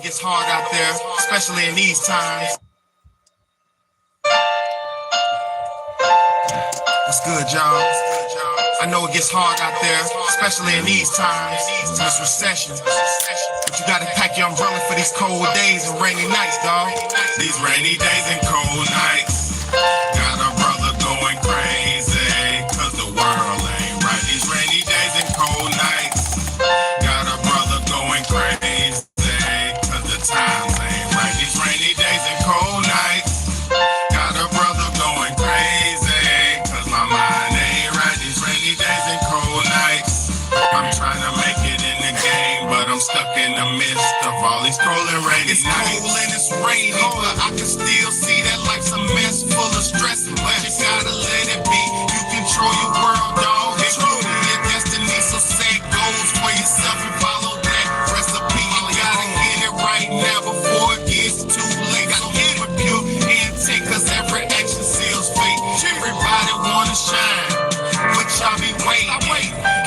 gets hard out there, especially in these times. What's good, y'all? I know it gets hard out there, especially in these times, in this recession. But you gotta pack your umbrella for these cold days and rainy nights, dawg. These rainy days and cold nights got a brother going crazy, cause the world ain't right. These rainy days and cold nights got a brother going crazy, cause the times ain't right. These rainy days and cold nights got a brother going crazy, cause my mind ain't right. These rainy days and cold nights, I'm trying to make it in the game, but I'm stuck in the midst of all these cold and rainy nights. It's cold and it's rainy, but I can still see that life's a mess full of stress, but you gotta let it be. You control your world, dog, including your destiny, so set goals for yourself and follow that recipe. You gotta get it right now before it gets too late. So get it pure intent, cause every action seals fate. Everybody wanna shine, but y'all be waiting.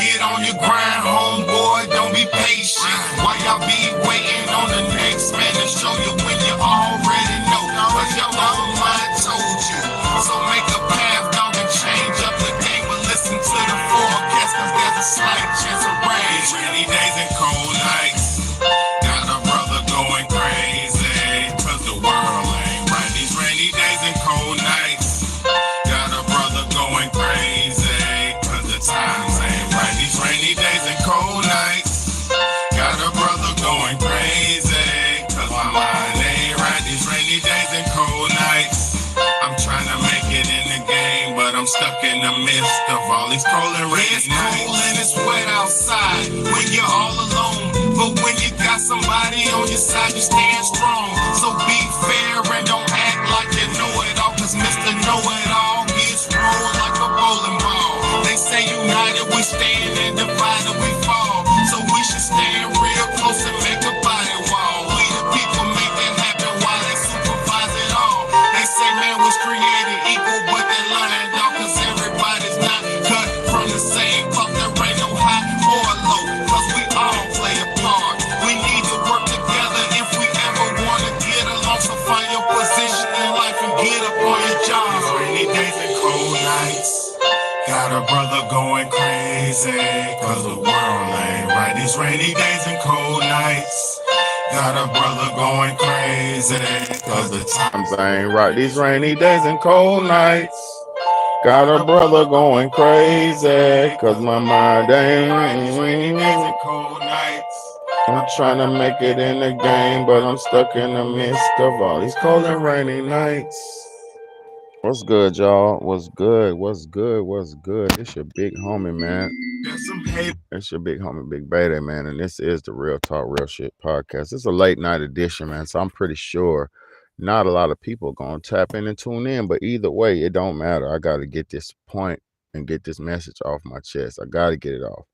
Get on your grind, homeboy, don't be patient. While y'all be waiting on the next man to show you when you already know, cause your mama mind told you. So make a path, dog, and change up the game, but listen to the forecast, cause there's a slight chance of rain. These rainy days and cold nights got a brother going crazy, cause the world ain't right. These rainy days and cold nights got a brother going crazy, cause the times ain't right. These rainy days and cold nights got a brother going crazy, cause my mind ain't right. These rainy days and cold nights, I'm trying to make it in the game, but I'm stuck in the midst of all these cold and rainy nights. It's cold and it's wet outside when you're all alone, but when you got somebody on your side, you stand strong. So be fair and don't act like you know it all, cause Mr. Know-It-All gets rolled like a bowling ball. They say united we stand and divided we fall, so we should stand real close and make a body wall. We the people make that happen while they supervise it all. They say man was created equal, but they lying, dog, cause everybody's not cut from the same cloth. There ain't no high or low, cause we all play a part. We need to work together if we ever want to get along, so find your position in life and get up on your job. These rainy days and cold nights got a brother going crazy, cause the world ain't right. These rainy days and cold nights got a brother going crazy, cause the times ain't right. These rainy days and cold nights got a brother going crazy, cause my mind ain't right. Cold nights, I'm trying to make it in the game, but I'm stuck in the midst of all these cold and rainy nights. What's good, y'all? What's good? What's good? What's good? It's your big homie, man. It's your big homie, Big Beta, man. And this is the Real Talk, Real Shit podcast. It's a late night edition, man. So I'm pretty sure not a lot of people are going to tap in and tune in. But either way, it don't matter. I got to get this point and get this message off my chest. I got to get it off.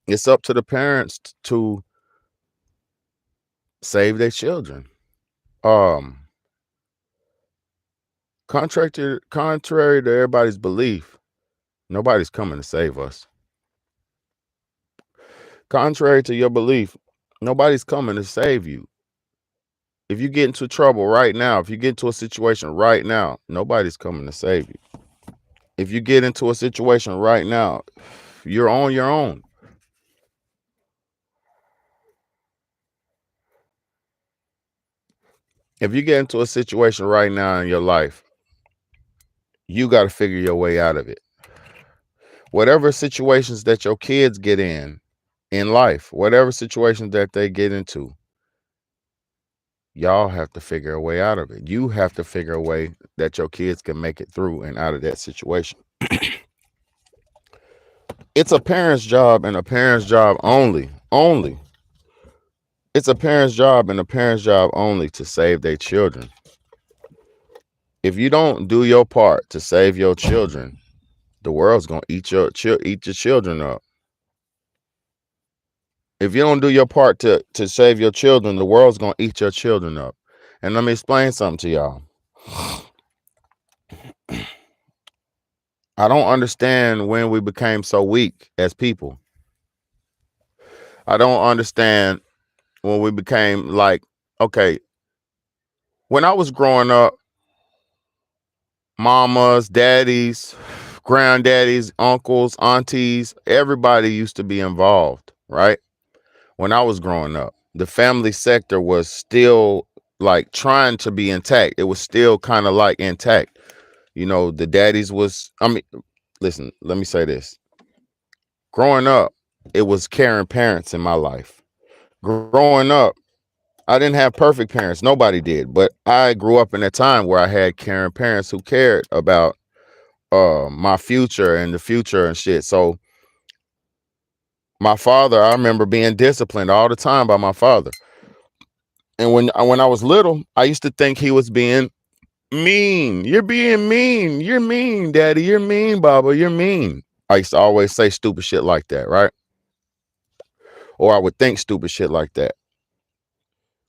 It's up to the parents to save their children. Contrary to everybody's belief, nobody's coming to save us. Contrary to your belief, nobody's coming to save you. If you get into trouble right now, if you get into a situation right now, nobody's coming to save you. If you get into a situation right now, you're on your own. If you get into a situation right now in your life, you got to figure your way out of it. Whatever situations that your kids get in life, whatever situations that they get into, y'all have to figure a way out of it. You have to figure a way that your kids can make it through and out of that situation. It's a parent's job and a parent's job only. It's a parent's job and a parent's job only to save their children. If you don't do your part to save your children, the world's gonna eat your children up. If you don't do your part to save your children, the world's gonna eat your children up. And let me explain something to y'all. I don't understand when we became so weak as people. I don't understand when we became like, okay, when I was growing up, mamas, daddies, granddaddies, uncles, aunties, everybody used to be involved, right? When I was growing up, the family sector was still like trying to be intact. It was still kind of like intact. You know, the daddies was, I mean, listen, let me say this. Growing up, it was caring parents in my life. Growing up, I didn't have perfect parents. Nobody did. But I grew up in a time where I had caring parents who cared about my future and the future and shit. So my father, I remember being disciplined all the time by my father. And when I was little, I used to think he was being mean. You're being mean. You're mean, daddy. You're mean, Baba. You're mean. I used to always say stupid shit like that, right? Or I would think stupid shit like that.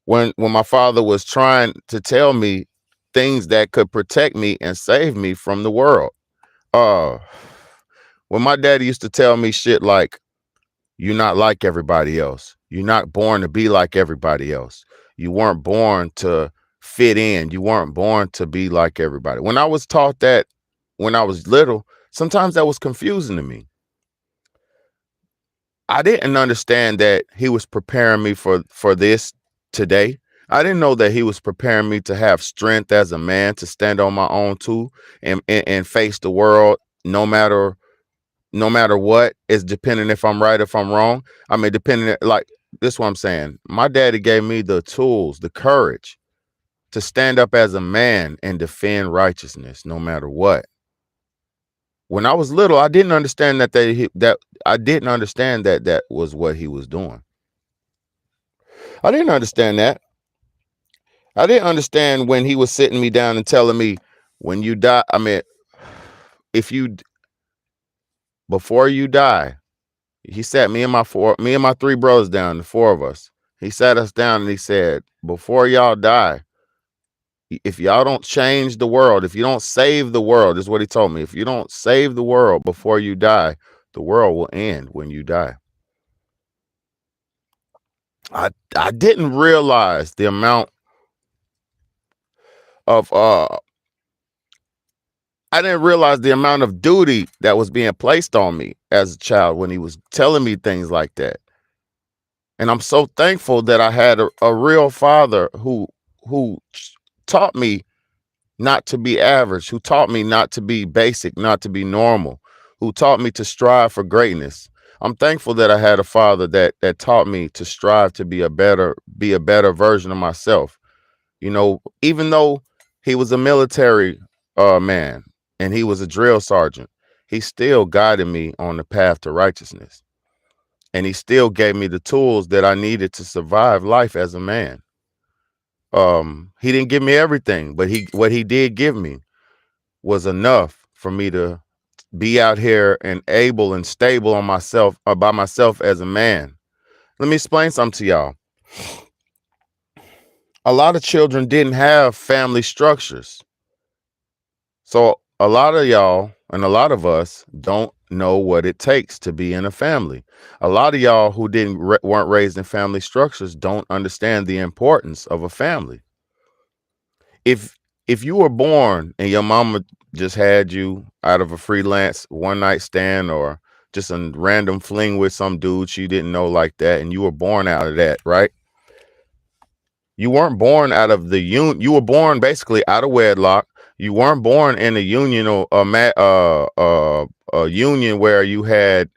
When my father was trying to tell me things that could protect me and save me from the world. Uh when my daddy used to tell me shit like, you're not like everybody else. You're not born to be like everybody else. You weren't born to fit in. You weren't born to be like everybody. When I was taught that when I was little, sometimes that was confusing to me. I didn't understand that he was preparing me for this today. I didn't know that he was preparing me to have strength as a man to stand on my own too and face the world no matter what. Is depending if I'm right, if I'm wrong. I mean, depending, like, this is what I'm saying. My daddy gave me the tools, the courage to stand up as a man and defend righteousness no matter what. When I was little, I didn't understand that I didn't understand that was what he was doing. I didn't understand that. I didn't understand when he was sitting me down and telling me, when you die, I mean, if you before you die, he sat me and my three brothers down, the four of us. He sat us down and he said, before y'all die, if y'all don't change the world, if you don't save the world, is what he told me. If you don't save the world before you die, the world will end when you die. I didn't realize the amount of I didn't realize the amount of duty that was being placed on me as a child when he was telling me things like that. And I'm so thankful that I had a real father who taught me not to be average, who taught me not to be basic, not to be normal, who taught me to strive for greatness. I'm thankful that I had a father that taught me to strive to be a better version of myself. You know, even though he was a military man and he was a drill sergeant, he still guided me on the path to righteousness. And he still gave me the tools that I needed to survive life as a man. He didn't give me everything, but what he did give me was enough for me to be out here and able and stable on myself by myself as a man. Let me explain something to y'all. A lot of children didn't have family structures. So a lot of y'all and a lot of us don't know what it takes to be in a family. A lot of y'all who weren't raised in family structures don't understand the importance of a family. If you were born and your mama just had you out of a freelance one night stand or just a random fling with some dude she didn't know like that, and you were born out of that, right? You weren't born out of the union. You were born basically out of wedlock. You weren't born in a union or a union where you had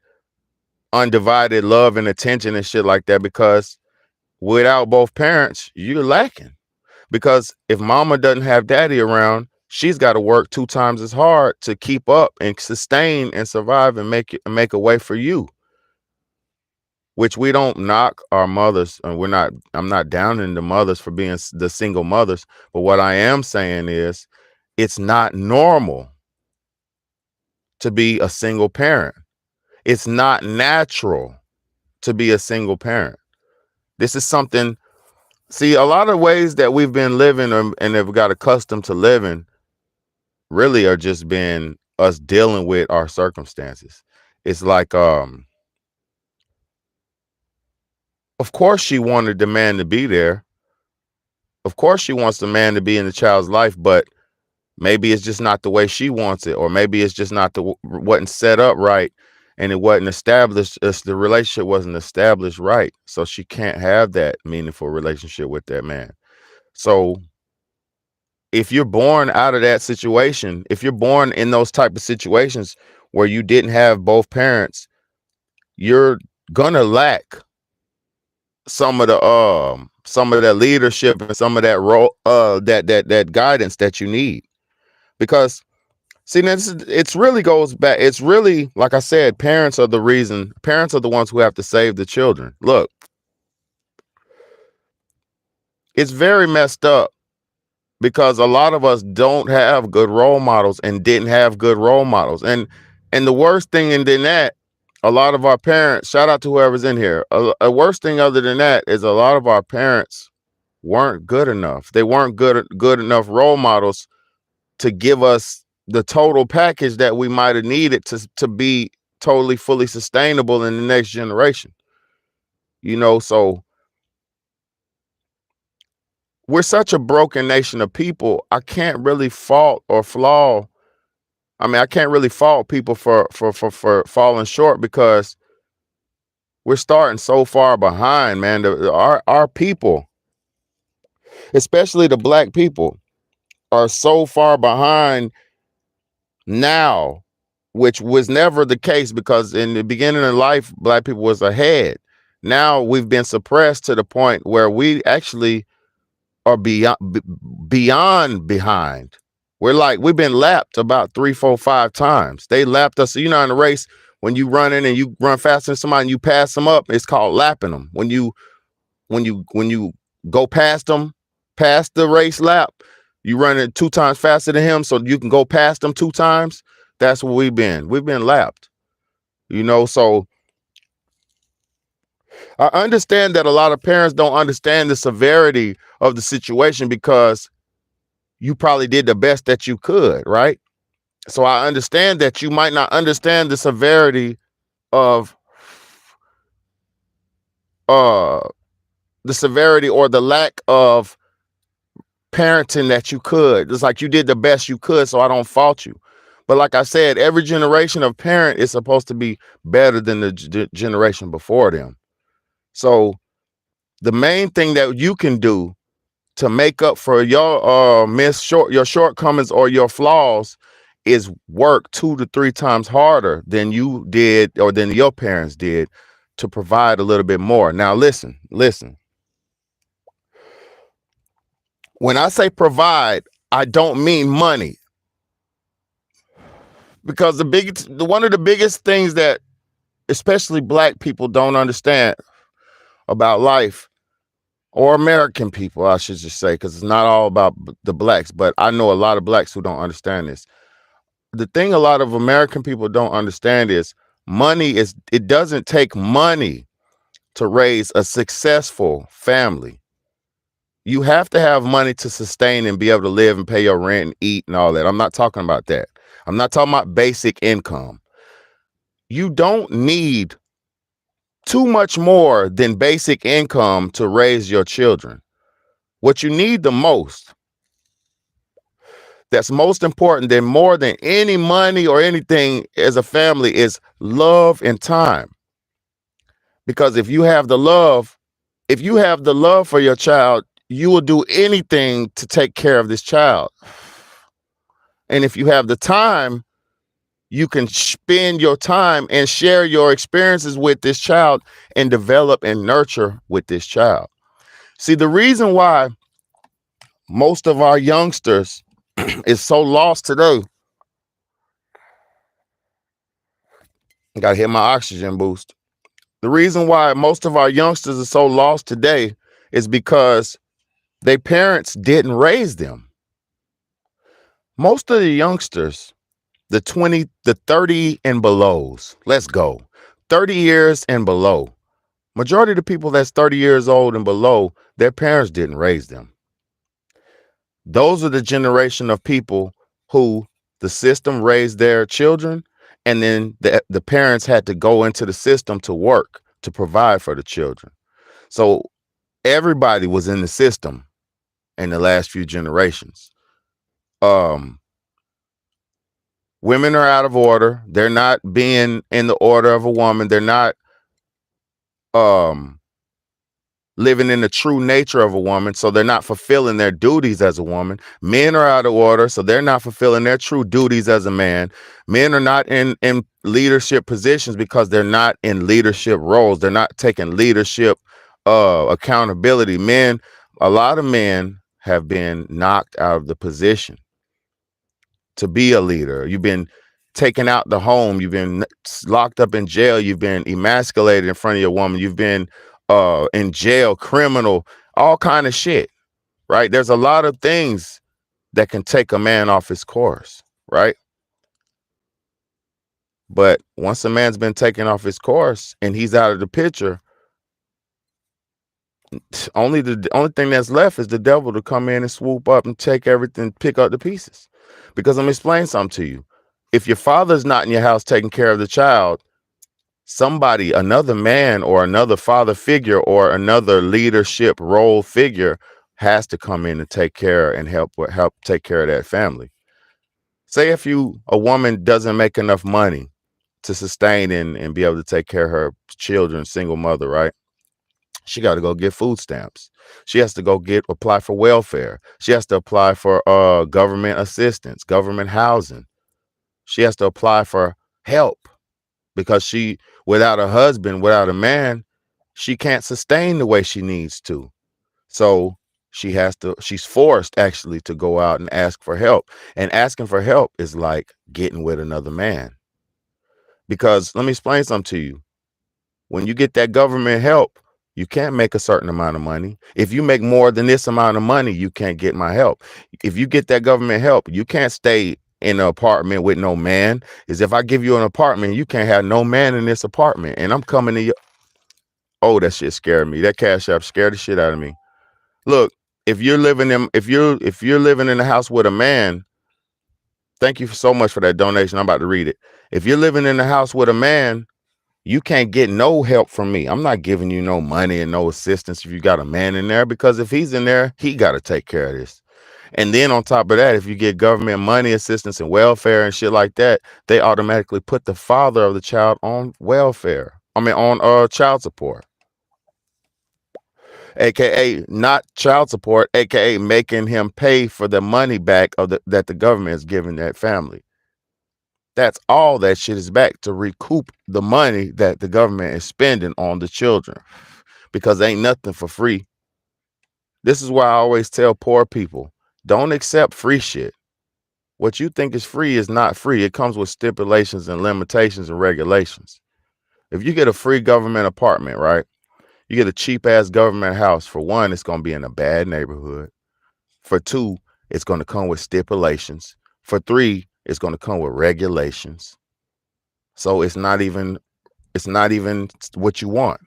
undivided love and attention and shit like that, because without both parents, you're lacking. Because if mama doesn't have daddy around, she's got to work 2 times as hard to keep up and sustain and survive and make a way for you. Which we don't knock our mothers, and I'm not downing the mothers for being the single mothers, but what I am saying is it's not normal to be a single parent. It's not natural to be a single parent. This is something, see, a lot of ways that we've been living and have got accustomed to living really are just been us dealing with our circumstances. It's like Of course, she wanted the man to be there. Of course, she wants the man to be in the child's life, but maybe it's just not the way she wants it, or maybe it's just not wasn't set up right, and it wasn't established. The relationship wasn't established right, so she can't have that meaningful relationship with that man. So, if you're born out of that situation, if you're born in those type of situations where you didn't have both parents, you're gonna lack some of that leadership and some of that role that guidance that you need. Because see, it's really goes back, it's really, like I said, parents are the ones who have to save the children. Look, it's very messed up because a lot of us don't have good role models and didn't have good role models. And the worst thing than that, a lot of our parents, shout out to whoever's in here, a worst thing other than that is a lot of our parents weren't good enough. They weren't good enough role models to give us the total package that we might have needed to be totally fully sustainable in the next generation. So we're such a broken nation of people. I can't really fault or flaw. I mean, I can't really fault people for falling short, because we're starting so far behind, man. Our people, especially the black people, are so far behind now, which was never the case, because in the beginning of life, black people was ahead. Now we've been suppressed to the point where we actually are beyond behind. We've been lapped about 3, 4, 5 times. They lapped us. In a race, when you run in and you run faster than somebody and you pass them up, it's called lapping them. When you go past them, past the race lap, you run it 2 times faster than him, so you can go past them 2 times. That's what we've been. We've been lapped. So I understand that a lot of parents don't understand the severity of the situation, because you probably did the best that you could, right? So I understand that you might not understand the severity of or the lack of parenting that you could. It's like you did the best you could, so I don't fault you. But like I said, every generation of parent is supposed to be better than the generation before them. So the main thing that you can do to make up for your your shortcomings or your flaws is work 2 to 3 times harder than you did or than your parents did to provide a little bit more. Now listen. When I say provide, I don't mean money. Because one of the biggest things that especially black people don't understand about life, or American people, I should just say, because it's not all about the blacks, but I know a lot of blacks who don't understand this. The thing a lot of American people don't understand is it doesn't take money to raise a successful family. You have to have money to sustain and be able to live and pay your rent and eat and all that. I'm not talking about that. I'm not talking about basic income. You don't need too much more than basic income to raise your children. What you need the most, that's most important than more than any money or anything as a family, is love and time. Because if you have the love for your child, you will do anything to take care of this child. And if you have the time, you can spend your time and share your experiences with this child and develop and nurture with this child. See, the reason why most of our youngsters is so lost today. I gotta hit my oxygen boost. The reason why most of our youngsters are so lost today is because their parents didn't raise them. Most of the youngsters, the 20, the 30 and belows, let's go, 30 years and below. Majority of the people that's 30 years old and below, their parents didn't raise them. Those are the generation of people who the system raised their children, and then the parents had to go into the system to work to provide for the children. So everybody was in the system in the last few generations. Um, Women are out of order. They're not being in the order of a woman. They're not um living in the true nature of a woman, so they're not fulfilling their duties as a woman. Men are out of order, so they're not fulfilling their true duties as a man. Men are not in leadership positions because they're not in leadership roles. They're not taking leadership accountability. Men, a lot of men have been knocked out of the position to be a leader. You've been taken out the home. You've been locked up in jail. You've been emasculated in front of your woman. You've been in jail, criminal, all kind of shit, right? There's a lot of things that can take a man off his course, right? But once a man's been taken off his course and he's out of the picture, only thing that's left is the devil to come in and swoop up and take everything, pick up the pieces. Because let me explain something to you. If your father's not in your house taking care of the child, somebody, another man or another father figure or another leadership role figure has to come in and take care and help take care of that family. Say if a woman doesn't make enough money to sustain and be able to take care of her children, single mother, right? She got to go get food stamps. She has to go apply for welfare. She has to apply for government assistance, government housing. She has to apply for help because without a husband, without a man, she can't sustain the way she needs to. So she's forced actually to go out and ask for help. And asking for help is like getting with another man. Because let me explain something to you. When you get that government help, you can't make a certain amount of money. If you make more than this amount of money, you can't get my help. If you get that government help, you can't stay in an apartment with no man. Is if I give you an apartment, you can't have no man in this apartment. And I'm coming to you. Oh, that shit scared me. That Cash App scared the shit out of me. Look, if you're living in a house with a man, thank you so much for that donation. I'm about to read it. If you're living in a house with a man, you can't get no help from me. I'm not giving you no money and no assistance if you got a man in there, because if he's in there, he got to take care of this. And then on top of that, if you get government money assistance and welfare and shit like that, they automatically put the father of the child on welfare. On child support. AKA not child support, AKA making him pay for the money back that the government is giving that family. That's all that shit is back to recoup the money that the government is spending on the children, because ain't nothing for free. This is why I always tell poor people, don't accept free shit. What you think is free is not free. It comes with stipulations and limitations and regulations. If you get a free government apartment, right? You get a cheap ass government house. For one, it's going to be in a bad neighborhood. For two, it's going to come with stipulations. For three, it's going to come with regulations. So it's not even what you want.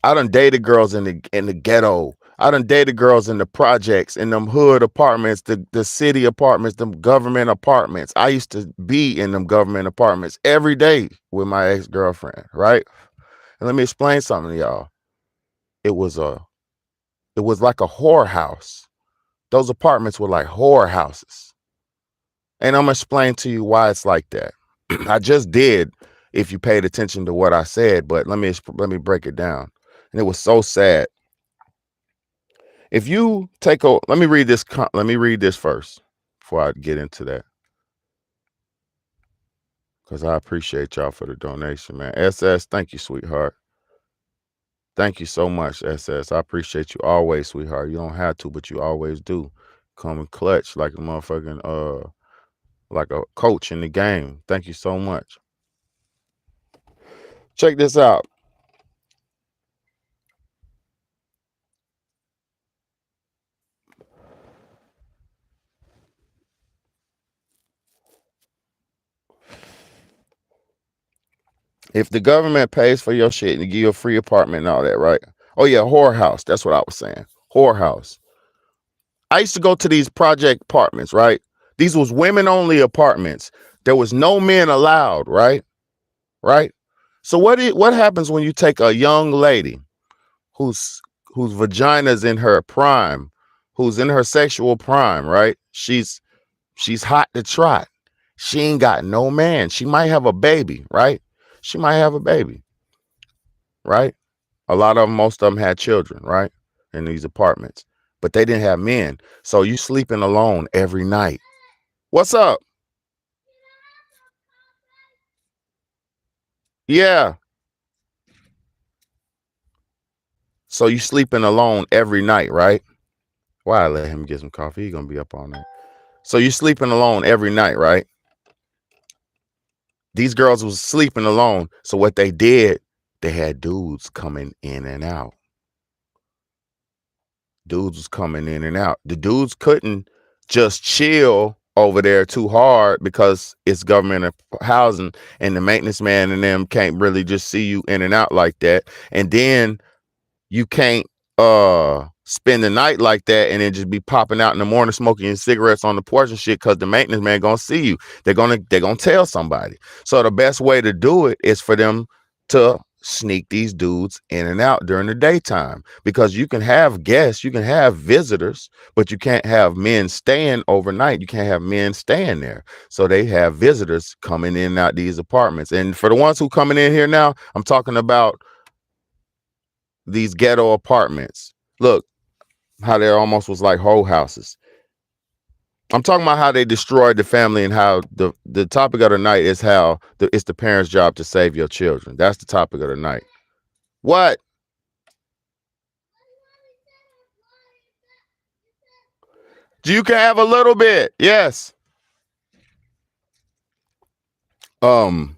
I done dated girls in the ghetto. I done dated girls in the projects, in them hood apartments, the city apartments, them government apartments. I used to be in them government apartments every day with my ex-girlfriend, right? And let me explain something to y'all. It was like a whorehouse. Those apartments were like whorehouses. And I'm gonna explain to you why it's like that. I just did, if you paid attention to what I said, but let me break it down. And it was so sad. If you let me read this first before I get into that, because I appreciate y'all for the donation, man. SS, thank you, sweetheart. Thank you so much, SS. I appreciate you always, sweetheart. You don't have to, but you always do. Come and clutch like a motherfucking like a coach in the game. Thank you so much. Check this out. If the government pays for your shit and give you a free apartment and all that, right? Oh yeah, whorehouse. That's what I was saying. Whorehouse. I used to go to these project apartments, right? These was women only apartments. There was no men allowed, right? Right? So what happens when you take a young lady whose vagina's in her prime, who's in her sexual prime, right? She's hot to trot. She ain't got no man. She might have a baby, right? She might have a baby, right? A lot of them, most of them had children, right? In these apartments, but they didn't have men. So you sleeping alone every night. What's up? Yeah. So you sleeping alone every night, right? Why I let him get some coffee? He gonna be up all night. So you sleeping alone every night, right? These girls was sleeping alone. So what they did, they had dudes coming in and out. Dudes was coming in and out. The dudes couldn't just chill over there too hard because it's government housing and the maintenance man and them can't really just see you in and out like that. And then you can't spend the night like that and then just be popping out in the morning smoking your cigarettes on the porch and shit because the maintenance man gonna see you. They're gonna tell somebody. So the best way to do it is for them to sneak these dudes in and out during the daytime, because you can have guests, you can have visitors, but you can't have men staying overnight. You can't have men staying there. So they have visitors coming in and out these apartments. And for the ones who coming in here now, I'm talking about these ghetto apartments. Look how there almost was like whole houses. I'm talking about how they destroyed the family, and how the topic of the night is how it's the parents' job to save your children. That's the topic of the night. What? You can have a little bit. Yes. So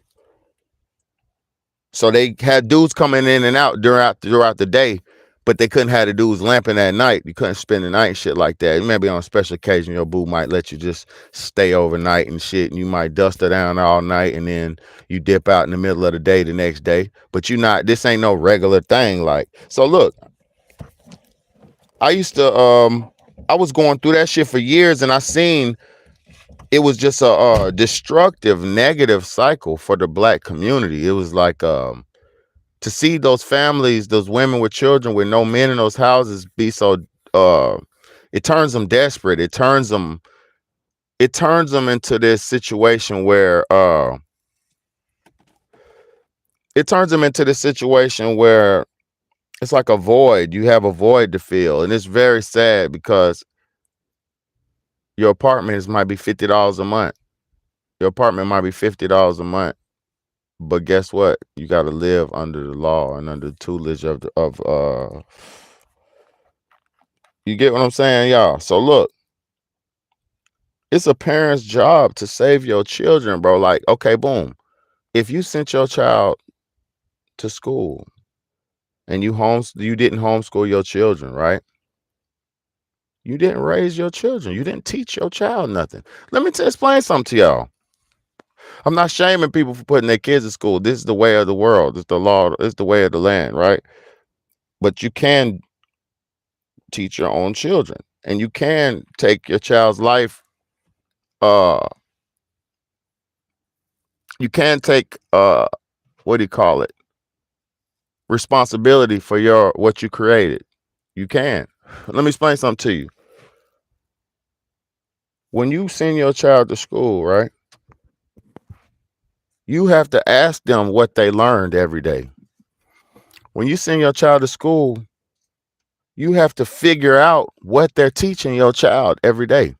they had dudes coming in and out throughout the day, but they couldn't have the dudes lamping at night. You couldn't spend the night and shit like that. Maybe on a special occasion, your boo might let you just stay overnight and shit, and you might dust her down all night, and then you dip out in the middle of the day the next day. But this ain't no regular thing. Like, so look, I used to, I was going through that shit for years, and I seen it was just a destructive, negative cycle for the black community. It was like, to see those families, those women with children with no men in those houses be so, it turns them desperate. It turns them into this situation where it's like a void. You have a void to fill, and it's very sad because your apartment might be $50 a month. Your apartment might be $50 a month. But guess what? You got to live under the law and under the tutelage of you get what I'm saying, y'all? So look, it's a parent's job to save your children, bro. Like, okay, boom. If you sent your child to school and you didn't homeschool your children, right? You didn't raise your children. You didn't teach your child nothing. Let me explain something to y'all. I'm not shaming people for putting their kids in school. This is the way of the world. It's the law. It's the way of the land, right? But you can teach your own children, and you can take your child's life. You can take what do you call it? Responsibility for what you created. You can. Let me explain something to you. When you send your child to school, right? You have to ask them what they learned every day. When you send your child to school, you have to figure out what they're teaching your child every day.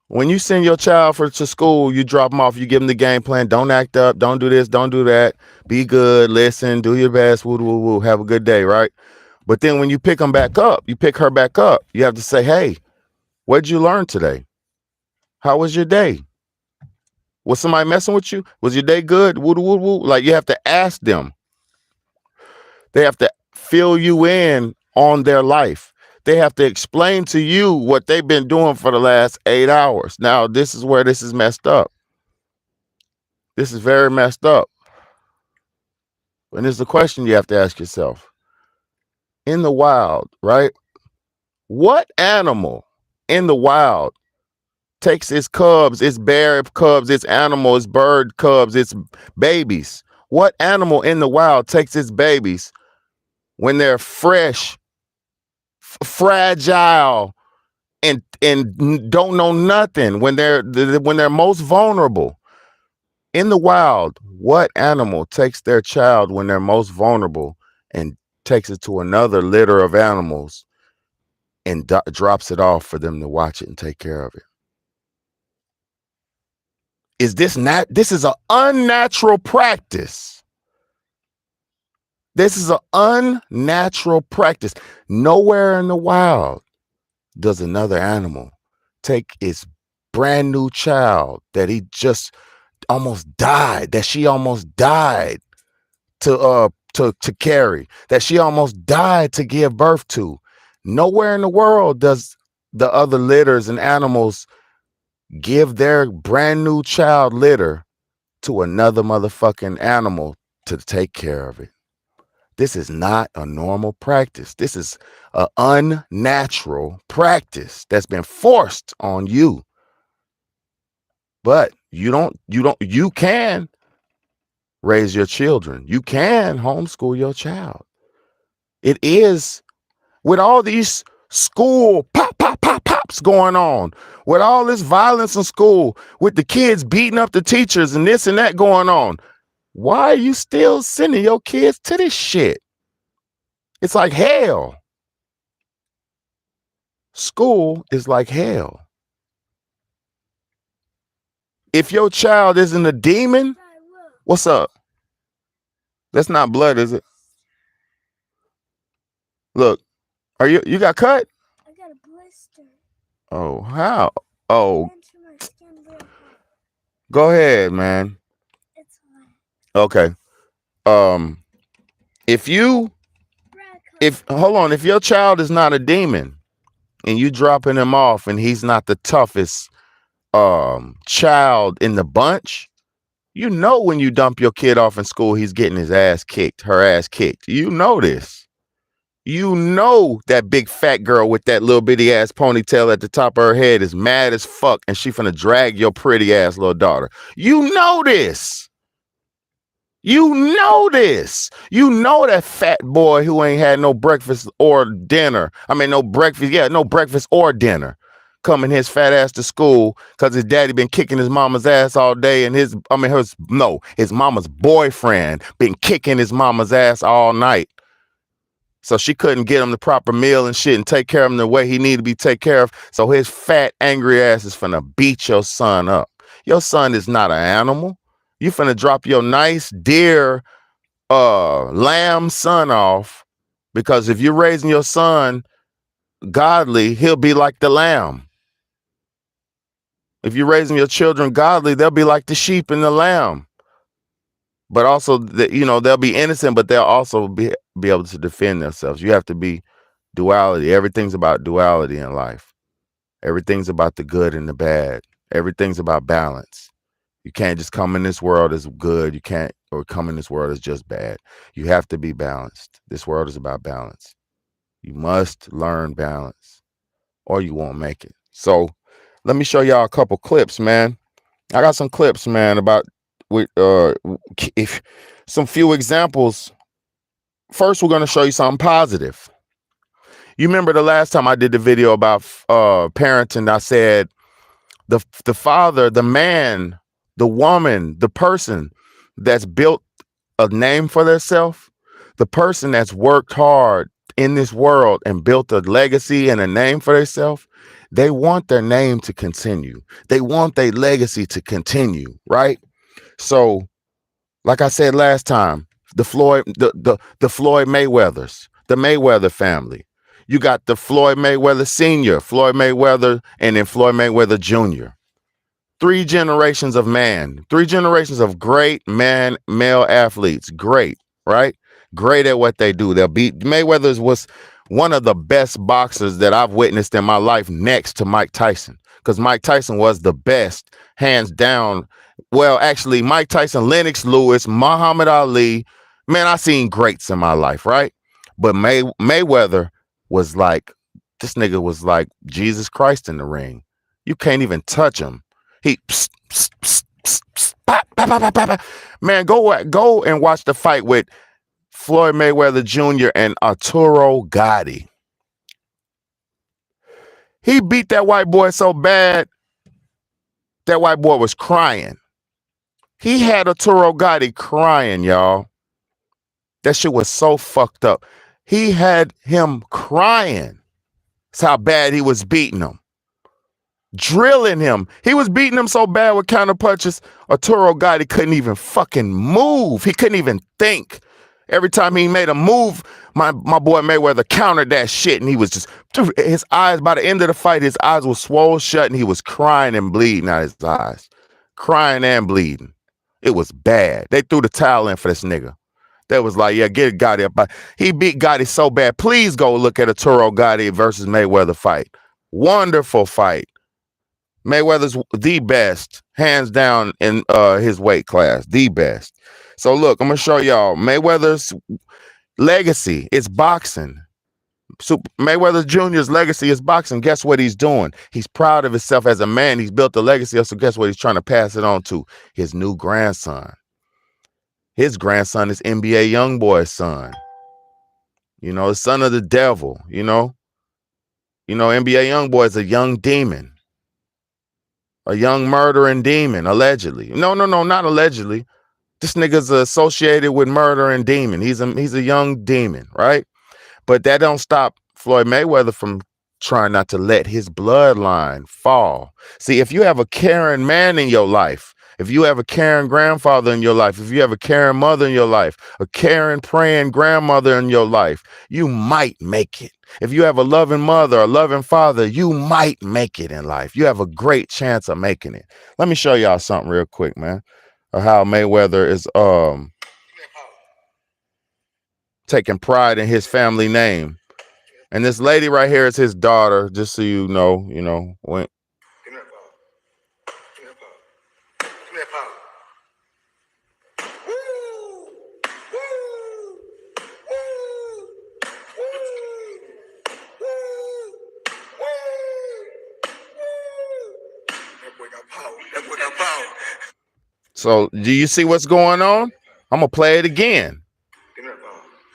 When you send your child to school, you drop them off, you give them the game plan. Don't act up. Don't do this. Don't do that. Be good. Listen. Do your best. Woo, woo, woo. Have a good day, right? But then when you pick her back up, you have to say, hey, what'd you learn today? How was your day? Was somebody messing with you? Was your day good? Woo, woo, woo. Like, you have to ask them. They have to fill you in on their life. They have to explain to you what they've been doing for the last 8 hours. Now, this is where this is messed up. This is very messed up. And it's the question you have to ask yourself. In the wild, right? What animal in the wild takes its cubs, its bear cubs, its animal, its bird cubs, its babies What animal in the wild takes its babies when they're fresh, fragile, and don't know nothing, when they're most vulnerable? In the wild, what animal takes their child when they're most vulnerable and takes it to another litter of animals and drops it off for them to watch it and take care of it? Is this not? This is an unnatural practice. This is an unnatural practice. Nowhere in the wild does another animal take its brand new child that he just almost died, that she almost died to carry, that she almost died to give birth to. Nowhere in the world does the other litters and animals give their brand new child litter to another motherfucking animal to take care of it. This is not a normal practice. This is an unnatural practice that's been forced on you. But you can raise your children. You can homeschool your child. It is, with all these school pops going on, with all this violence in school, with the kids beating up the teachers and this and that going on, why are you still sending your kids to this shit? It's like hell. School is like hell. If your child isn't a demon, what's up? That's not blood, is it? Look, you got cut? I got a blister. Oh, how? Oh, Went to my skin real hot. go ahead, man. It's hot. Okay. If your child is not a demon and you dropping him off and he's not the toughest child in the bunch, you know when you dump your kid off in school, he's getting his ass kicked, her ass kicked. You know this. You know that big fat girl with that little bitty ass ponytail at the top of her head is mad as fuck and she finna drag your pretty ass little daughter. You know this. You know this. You know that fat boy who ain't had no breakfast or dinner. I mean, no breakfast or dinner. Coming his fat ass to school because his daddy been kicking his mama's ass all day, and his mama's boyfriend been kicking his mama's ass all night. So she couldn't get him the proper meal and shit and take care of him the way he needed to be taken care of. So his fat, angry ass is finna beat your son up. Your son is not an animal. You finna drop your nice, dear lamb son off, because if you're raising your son godly, he'll be like the lamb. If you're raising your children godly, they'll be like the sheep and the lamb. But also, they'll be innocent, but they'll also be able to defend themselves. You have to be duality. Everything's about duality in life. Everything's about the good and the bad. Everything's about balance. You can't just come in this world as good. Or come in this world as just bad. You have to be balanced. This world is about balance. You must learn balance or you won't make it. So let me show y'all a couple clips, man. I got some clips, man, about some few examples. First, we're going to show you something positive. You remember the last time I did the video about parenting, I said the father, the man, the woman, the person that's built a name for themselves, the person that's worked hard in this world and built a legacy and a name for themselves, they want their name to continue. They want their legacy to continue, right? So, like I said last time, the Floyd Mayweathers, the Mayweather family. You got the Floyd Mayweather Sr., Floyd Mayweather, and then Floyd Mayweather Jr. 3 generations of man, 3 generations of great male athletes. Great, right? Great at what they do. They'll beat. Mayweather's was one of the best boxers that I've witnessed in my life, next to Mike Tyson, because Mike Tyson was the best, hands down. Well, actually, Mike Tyson, Lennox Lewis, Muhammad Ali. Man, I seen greats in my life, right? But Mayweather was like, this nigga was like Jesus Christ in the ring. You can't even touch him. He pop, pop, pop, pop, pop, pop. Man, go and watch the fight with Floyd Mayweather Jr. and Arturo Gatti. He beat that white boy so bad, that white boy was crying. He had Arturo Gatti crying, y'all. That shit was so fucked up. He had him crying. That's how bad he was beating him. Drilling him. He was beating him so bad with counter punches, Arturo Gatti couldn't even fucking move. He couldn't even think. Every time he made a move, my boy Mayweather countered that shit, and he was just, his eyes, by the end of the fight, his eyes were swollen shut, and he was crying and bleeding out his eyes. Crying and bleeding. It was bad. They threw the towel in for this nigga. They was like, yeah, get Gotti up. He beat Gotti so bad. Please go look at Arturo Gatti versus Mayweather fight. Wonderful fight. Mayweather's the best, hands down, in his weight class. The best. So look, I'm going to show y'all Mayweather's legacy. It's boxing. Mayweather Jr.'s legacy is boxing. Guess what he's doing? He's proud of himself as a man. He's built a legacy. So guess what he's trying to pass it on to? His new grandson. His grandson is NBA Youngboy's son. You know, the son of the devil, you know. You know, NBA Youngboy is a young demon. A young murdering demon, allegedly. No, not allegedly. This nigga's associated with murder and demon. He's a young demon, right? But that don't stop Floyd Mayweather from trying not to let his bloodline fall. See, if you have a caring man in your life, if you have a caring grandfather in your life, if you have a caring mother in your life, a caring, praying grandmother in your life, you might make it. If you have a loving mother, a loving father, you might make it in life. You have a great chance of making it. Let me show y'all something real quick, man, of how Mayweather is taking pride in his family name. And this lady right here is his daughter, just so you know, when So do you see what's going on? I'm gonna play it again.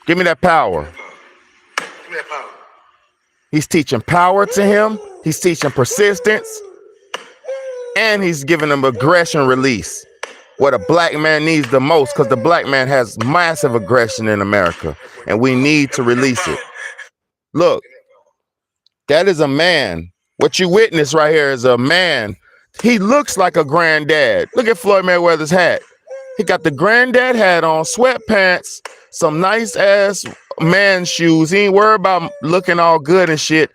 Give me that power. He's teaching power to him. He's teaching persistence. And he's giving him aggression release. What a black man needs the most, because the black man has massive aggression in America. And we need to release it. Look, that is a man. What you witness right here is a man. He looks like a granddad. Look at Floyd Mayweather's hat. He got the granddad hat on, sweatpants, some nice ass man shoes. He ain't worried about looking all good and shit.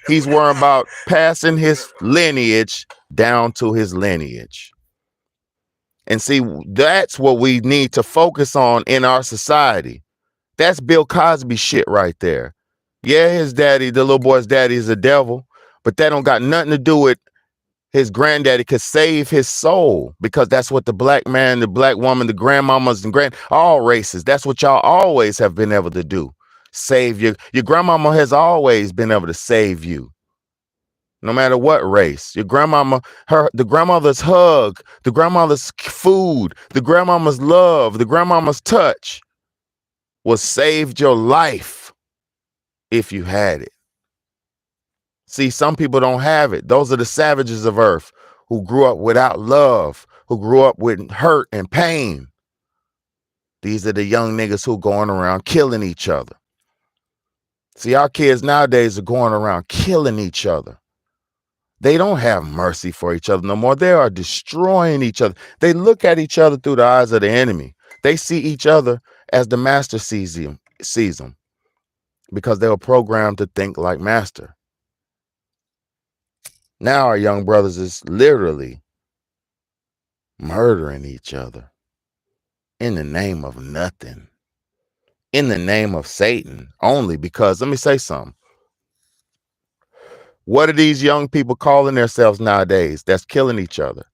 He's worried about passing his lineage down to his lineage. And see, that's what we need to focus on in our society. That's Bill Cosby shit right there. Yeah, his daddy, the little boy's daddy, is a devil, but that don't got nothing to do with his granddaddy could save his soul, because that's what the black man, the black woman, the grandmamas and all races, that's what y'all always have been able to do. Save your grandmama has always been able to save you. No matter what race, your grandmama, the grandmother's hug, the grandmother's food, the grandmama's love, the grandmama's touch was saved your life if you had it. See, some people don't have it. Those are the savages of earth who grew up without love, who grew up with hurt and pain. These are the young niggas who going around killing each other. See, our kids nowadays are going around killing each other. They don't have mercy for each other no more. They are destroying each other. They look at each other through the eyes of the enemy. They see each other as the master sees them, because they were programmed to think like master. Now our young brothers is literally murdering each other in the name of nothing, in the name of Satan only. Because let me say something. What are these young people calling themselves nowadays that's killing each other?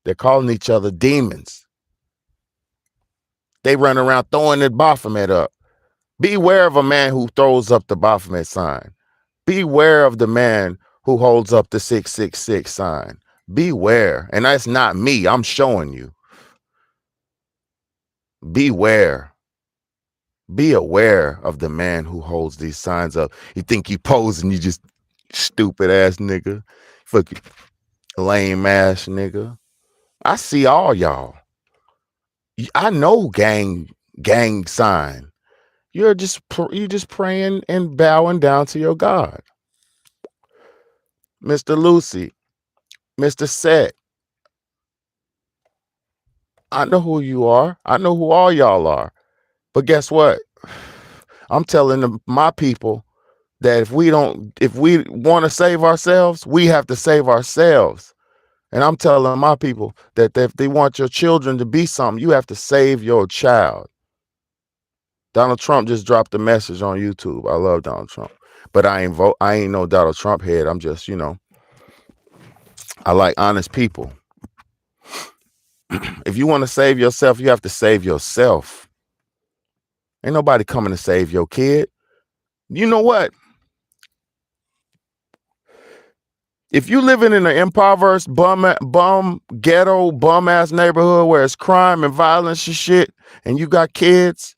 They're calling each other demons. They run around throwing the Baphomet up. Beware of a man who throws up the Baphomet sign. Beware of the man who holds up the 666 sign. Beware. And that's not me. I'm showing you. Beware. Be aware of the man who holds these signs up. You think you posing, you just stupid ass nigga. Fucking lame ass nigga. I see all y'all. I know gang sign. You just praying and bowing down to your God. Mr. Lucy, Mr. Set. I know who you are. I know who all y'all are. But guess what? I'm telling my people that if we want to save ourselves, we have to save ourselves. And I'm telling my people that if they want your children to be something, you have to save your child. Donald Trump just dropped a message on YouTube. I love Donald Trump, but I ain't no Donald Trump head. I'm just, I like honest people. If you want to save yourself, you have to save yourself. Ain't nobody coming to save your kid. You know what? If you living in an impoverished bum ghetto bum ass neighborhood where it's crime and violence and shit, and you got kids,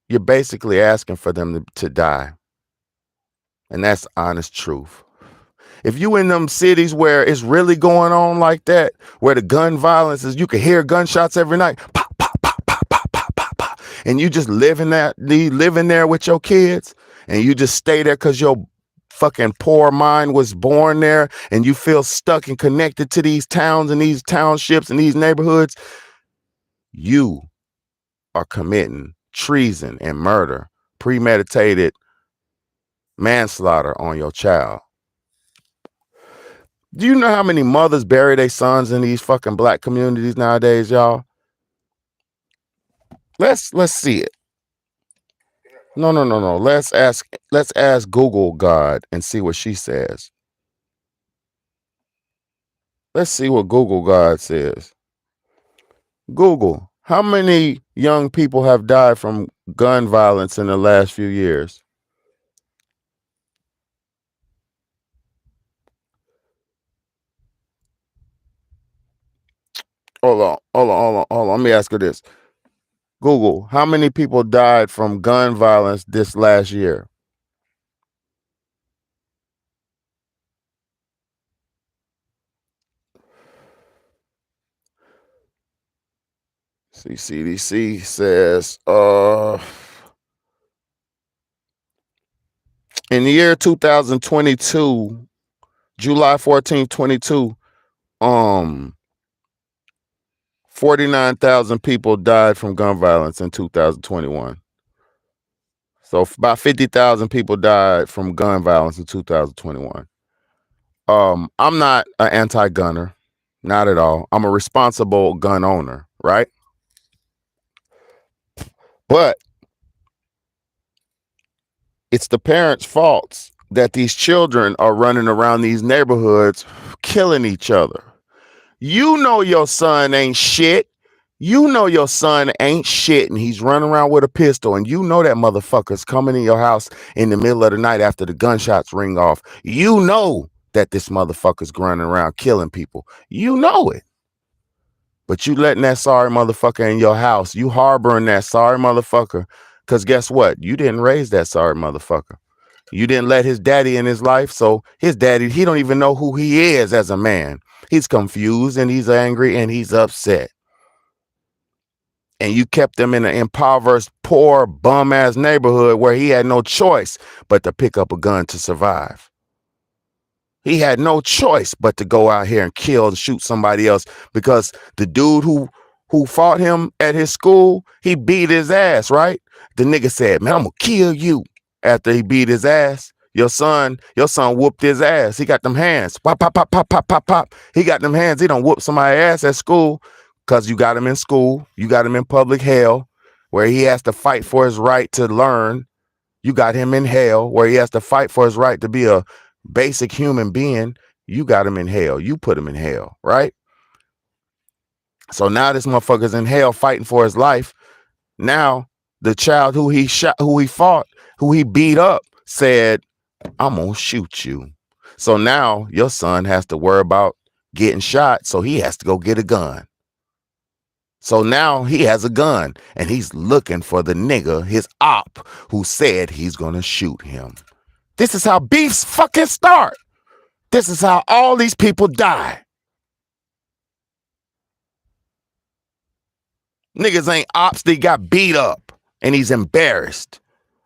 you're basically asking for them to die. And that's honest truth. If you in them cities where it's really going on like that, where the gun violence is, you can hear gunshots every night, pop, pop, pop, pop, pop, pop, pop, pop, and you just living there with your kids, and you just stay there because your fucking poor mind was born there, and you feel stuck and connected to these towns and these townships and these neighborhoods, you are committing treason and murder, premeditated manslaughter on your child. Do you know how many mothers bury their sons in these fucking black communities nowadays, y'all? Let's see it. No. Let's ask Google God and see what she says. Let's see what Google God says. Google, how many young people have died from gun violence in the last few years? Hold on. Let me ask her this. Google, how many people died from gun violence this last year? CDC says, in the year 2022, July 14, 22, 49,000 people died from gun violence in 2021. So about 50,000 people died from gun violence in 2021. I'm not an anti-gunner, not at all. I'm a responsible gun owner, right? But it's the parents' faults that these children are running around these neighborhoods killing each other. You know your son ain't shit. You know your son ain't shit, and he's running around with a pistol, and you know that motherfucker's coming in your house in the middle of the night after the gunshots ring off. You know that this motherfucker's running around killing people. You know it. But you letting that sorry motherfucker in your house. You harboring that sorry motherfucker. Because guess what? You didn't raise that sorry motherfucker. You didn't let his daddy in his life. So his daddy, he don't even know who he is as a man. He's confused and he's angry and he's upset. And you kept him in an impoverished, poor, bum-ass neighborhood where he had no choice but to pick up a gun to survive. He had no choice but to go out here and kill and shoot somebody else because the dude who fought him at his school, he beat his ass, right? The nigga said, man, I'm gonna kill you. After he beat his ass, your son whooped his ass. He got them hands. Pop, pop, pop, pop, pop, pop, pop. He got them hands. He done whooped somebody's ass at school because you got him in school. You got him in public hell where he has to fight for his right to learn. You got him in hell where he has to fight for his right to be a basic human being. You got him in hell. You put him in hell, right? So now this motherfucker's in hell fighting for his life. Now the child who he shot, who he fought, who he beat up said, I'm gonna shoot you. So now your son has to worry about getting shot, so he has to go get a gun. So now he has a gun and he's looking for the nigga, his op, who said he's gonna shoot him. This is how beefs fucking start. This is how all these people die. Niggas ain't ops, they got beat up and he's embarrassed.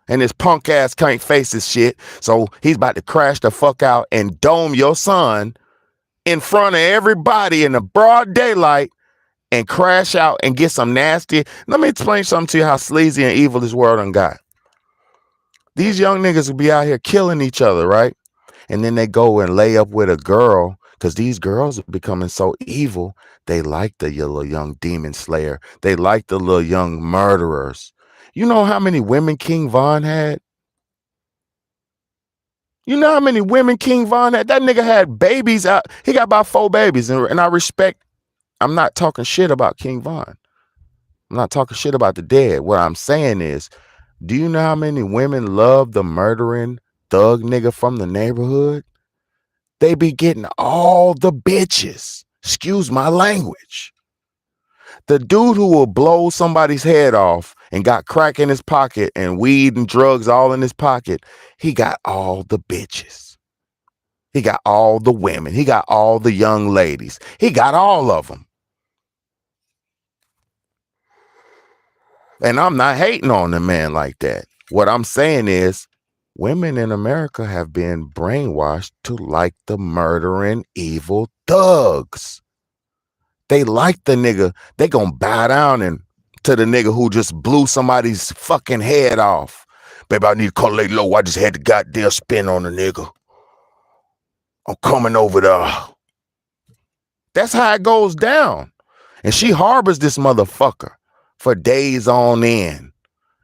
And his punk ass can't face his shit. So he's about to crash the fuck out and dome your son in front of everybody in the broad daylight and crash out and get some nasty. Let me explain something to you how sleazy and evil this world done got. These young niggas will be out here killing each other, right? And then they go and lay up with a girl because these girls are becoming so evil. They like the little young demon slayer. They like the little young murderers. You know how many women King Von had? You know how many women King Von had? That nigga had babies out. He got about 4 babies. And I respect, I'm not talking shit about King Von. I'm not talking shit about the dead. What I'm saying is, do you know how many women love the murdering thug nigga from the neighborhood? They be getting all the bitches. Excuse my language. The dude who will blow somebody's head off and got crack in his pocket and weed and drugs all in his pocket, he got all the bitches. He got all the women. He got all the young ladies. He got all of them. And I'm not hating on a man like that. What I'm saying is, women in America have been brainwashed to like the murdering evil thugs. They like the nigga. They gonna bow down and to the nigga who just blew somebody's fucking head off. Baby, I need to call lay low. I just had the goddamn spin on the nigga. I'm coming over there. That's how it goes down. And she harbors this motherfucker for days on end.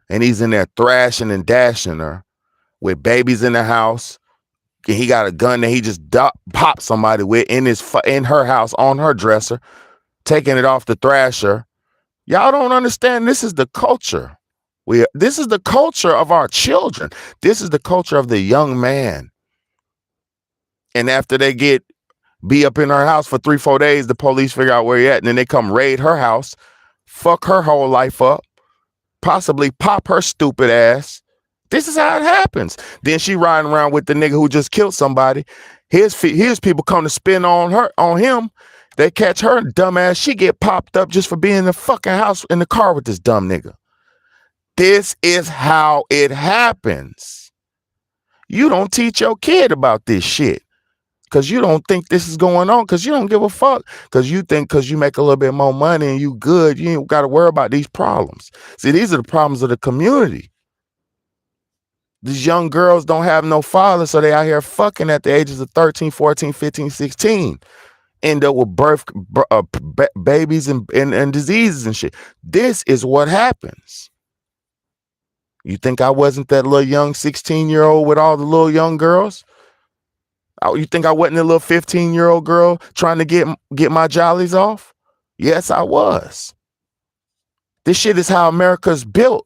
And he's in there thrashing and dashing her with babies in the house. And he got a gun that he just popped somebody with in her house on her dresser, taking it off the thrasher. Y'all don't understand. This is the culture. This is the culture of our children. This is the culture of the young man. And after they be up in her house for 3-4 days, the police figure out where he at, and then they come raid her house, fuck her whole life up, possibly pop her stupid ass. This is how it happens. Then she riding around with the nigga who just killed somebody. His people come to spin on him. They catch her dumb ass. She get popped up just for being in the fucking house in the car with this dumb nigga. This is how it happens. You don't teach your kid about this shit because you don't think this is going on, because you don't give a fuck, because you think because you make a little bit more money and you good, you ain't got to worry about these problems. See, these are the problems of the community. These young girls don't have no father, so they out here fucking at the ages of 13, 14, 15, 16. End up with babies and diseases and shit. This is what happens. You think I wasn't that little young 16-year-old with all the little young girls? You think I wasn't a little 15-year-old girl trying to get my jollies off? Yes, I was. This shit is how America's built.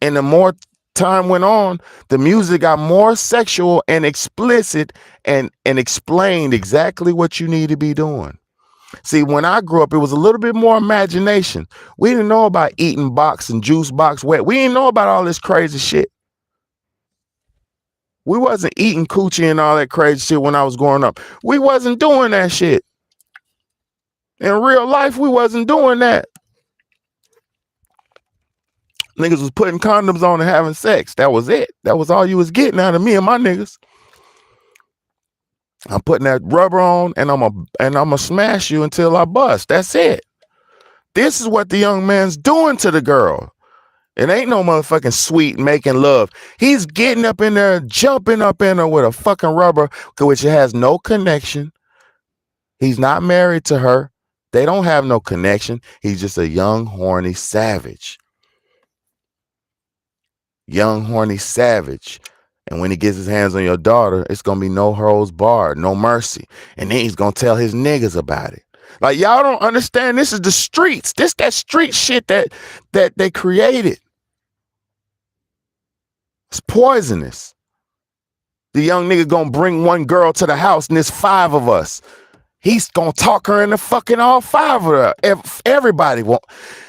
And the more time went on, the music got more sexual and explicit and explained exactly what you need to be doing. See, when I grew up, it was a little bit more imagination. We didn't know about eating box and juice box wet. We didn't know about all this crazy shit. We wasn't eating coochie and all that crazy shit when I was growing up. We wasn't doing that shit. In real life, we wasn't doing that. Niggas was putting condoms on and having sex. That was it. That was all you was getting out of me and my niggas. I'm putting that rubber on and I'm gonna smash you until I bust. That's it. This is what the young man's doing to the girl. It ain't no motherfucking sweet making love. He's getting up in there, jumping up in her with a fucking rubber, which has no connection. He's not married to her. They don't have no connection. He's just a young, horny savage. Young, horny savage. And when he gets his hands on your daughter, it's going to be no holds barred, no mercy. And then he's going to tell his niggas about it. Like, y'all don't understand. This is the streets. That street shit that they created. It's poisonous. The young nigga gonna bring one girl to the house and there's 5 of us. He's gonna talk her into fucking all 5 of her. Everybody want.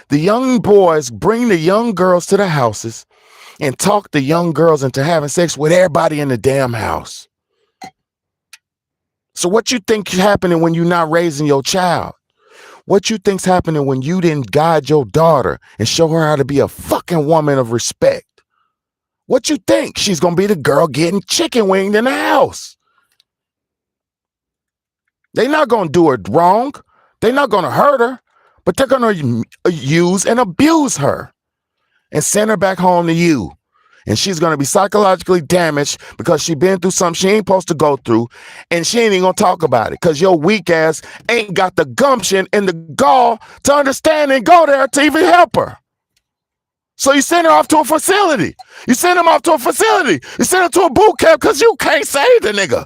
The young boys bring the young girls to the houses and talk the young girls into having sex with everybody in the damn house. So what you think is happening when you're not raising your child? What you think's happening when you didn't guide your daughter and show her how to be a fucking woman of respect? What you think? She's gonna be the girl getting chicken winged in the house. They're not gonna do her wrong. They're not gonna hurt her, but they're gonna use and abuse her and send her back home to you. And she's gonna be psychologically damaged because she been through something she ain't supposed to go through, and she ain't even gonna talk about it because your weak ass ain't got the gumption and the gall to understand and go there to even help her. So you send her off to a facility. You send him off to a facility. You send her to a boot camp because you can't save the nigga.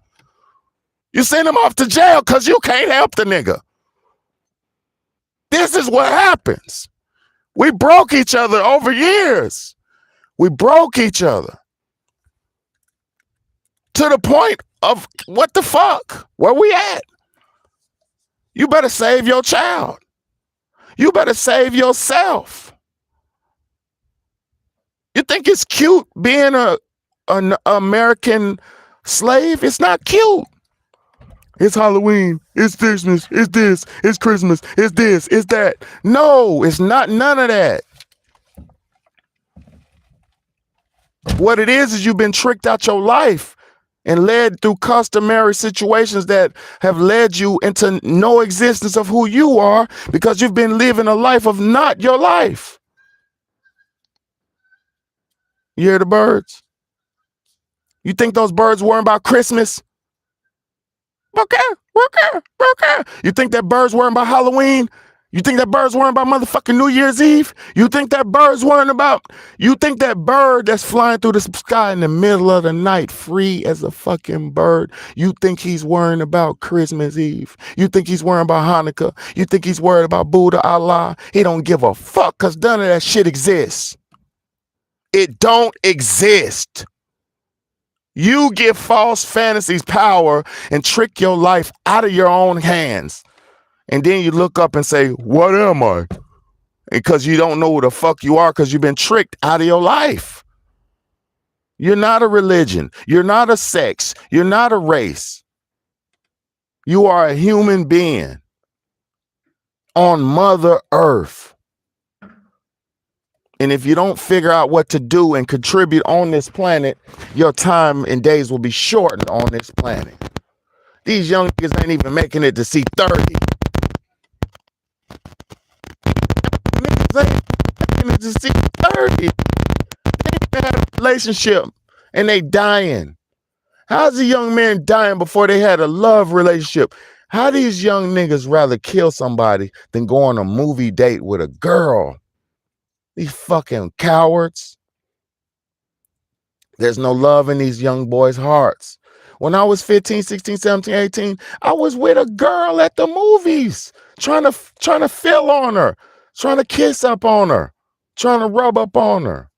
You send him off to jail because you can't help the nigga. This is what happens. We broke each other over years. We broke each other to the point of what the fuck? Where we at? You better save your child. You better save yourself. You think it's cute being an American slave? It's not cute. It's Halloween. It's Christmas. It's this. It's Christmas. It's this. It's that. No, it's not none of that. What it is you've been tricked out your life and led through customary situations that have led you into no existence of who you are because you've been living a life of not your life. You hear the birds? You think those birds worrying about Christmas? Okay. You think that bird's worrying about Halloween? You think that bird's worrying about motherfucking New Year's Eve? You think that bird's worrying about, you think that bird that's flying through the sky in the middle of the night, free as a fucking bird, you think he's worrying about Christmas Eve? You think he's worrying about Hanukkah? You think he's worried about Buddha, Allah? He don't give a fuck because none of that shit exists. It don't exist. You give false fantasies power and trick your life out of your own hands. And then you look up and say, what am I? Because you don't know who the fuck you are because you've been tricked out of your life. You're not a religion. You're not a sex. You're not a race. You are a human being on Mother Earth. And if you don't figure out what to do and contribute on this planet, your time and days will be shortened on this planet. These young niggas ain't even making it to see 30. Niggas ain't making it to see 30. They even had a relationship and they dying. How's a young man dying before they had a love relationship? How these young niggas rather kill somebody than go on a movie date with a girl? These fucking cowards. There's no love in these young boys' hearts. When I was 15, 16, 17, 18, I was with a girl at the movies, trying to feel on her, trying to kiss up on her, trying to rub up on her,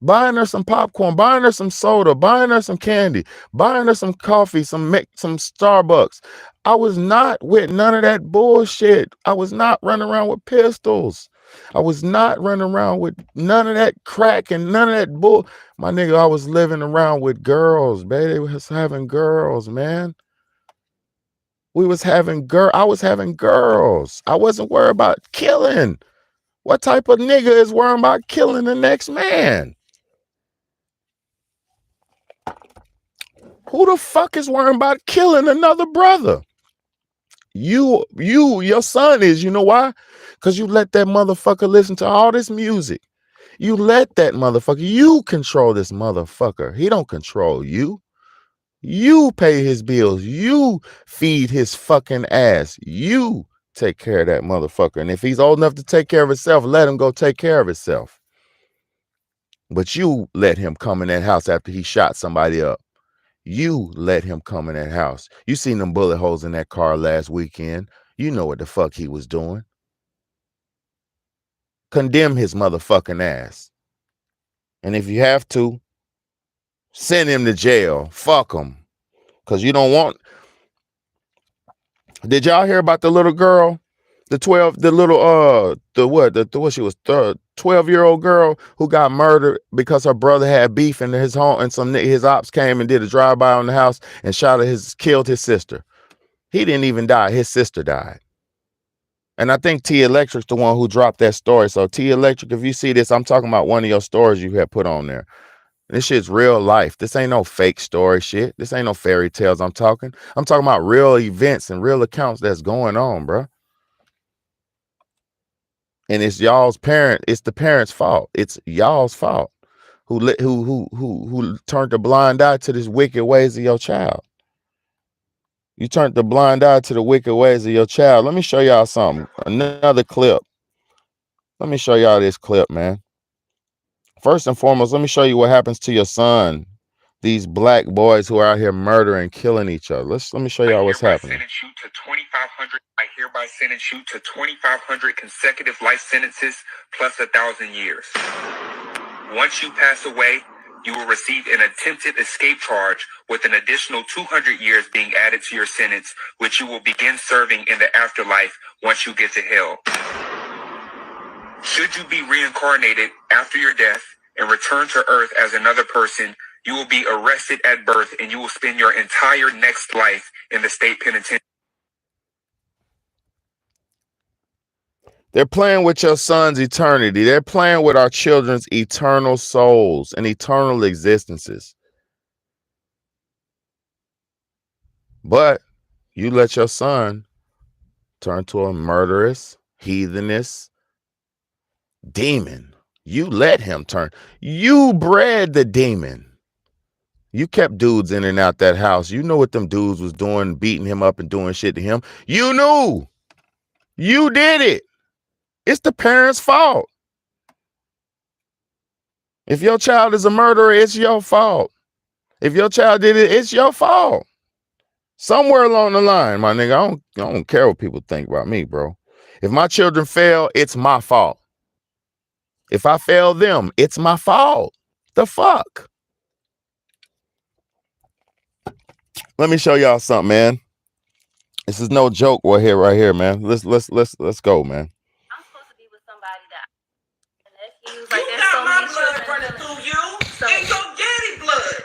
buying her some popcorn, buying her some soda, buying her some candy, buying her some coffee, some Starbucks. I was not with none of that bullshit. I was not running around with pistols. I was not running around with none of that crack and none of that bull. My nigga, I was living around with girls, baby. They was having girls, man. I was having girls. I wasn't worried about killing. What type of nigga is worrying about killing the next man? Who the fuck is worrying about killing another brother? Your son is, you know why? Because you let that motherfucker listen to all this music. You let that motherfucker, you control this motherfucker. He don't control you. You pay his bills. You feed his fucking ass. You take care of that motherfucker. And if he's old enough to take care of himself, let him go take care of himself. But you let him come in that house after he shot somebody up. You let him come in that house. You seen them bullet holes in that car last weekend. You know what the fuck he was doing. Condemn his motherfucking ass. And if you have to, Send him to jail. Fuck him. Because you don't want. Did y'all hear about the little girl? The 12-year-old girl who got murdered because her brother had beef in his home, and his ops came and did a drive-by on the house and killed his sister. He didn't even die. His sister died. And I think T Electric's the one who dropped that story. So T Electric, if you see this, I'm talking about one of your stories you had put on there. This shit's real life. This ain't no fake story shit. This ain't no fairy tales. I'm talking about real events and real accounts that's going on, bro. And it's y'all's parent. It's the parents' fault. It's y'all's fault who turned the blind eye to this wicked ways of your child. You turned the blind eye to the wicked ways of your child. Let me show y'all something. Another clip. Let me show y'all this clip, man. First and foremost, let me show you what happens to your son. These black boys who are out here murdering, killing each other. Let me show y'all what's happening. I hereby sentence you to 2,500 consecutive life sentences plus 1,000 years. Once you pass away, you will receive an attempted escape charge with an additional 200 years being added to your sentence, which you will begin serving in the afterlife once you get to hell. Should you be reincarnated after your death and return to Earth as another person, you will be arrested at birth and you will spend your entire next life in the state penitentiary. They're playing with your son's eternity. They're playing with our children's eternal souls and eternal existences. But you let your son turn to a murderous, heathenous demon. You let him turn. You bred the demon. You kept dudes in and out that house. You know what them dudes was doing, beating him up and doing shit to him. You knew. You did it. It's the parents' fault. If your child is a murderer, it's your fault. If your child did it, it's your fault. Somewhere along the line, my nigga, I don't care what people think about me, bro. If my children fail, it's my fault. If I fail them, it's my fault. The fuck? Let me show y'all something, man. This is no joke right here, man. Let's go, man. I'm supposed to be with somebody that nephews, You got my blood running through you and your daddy blood.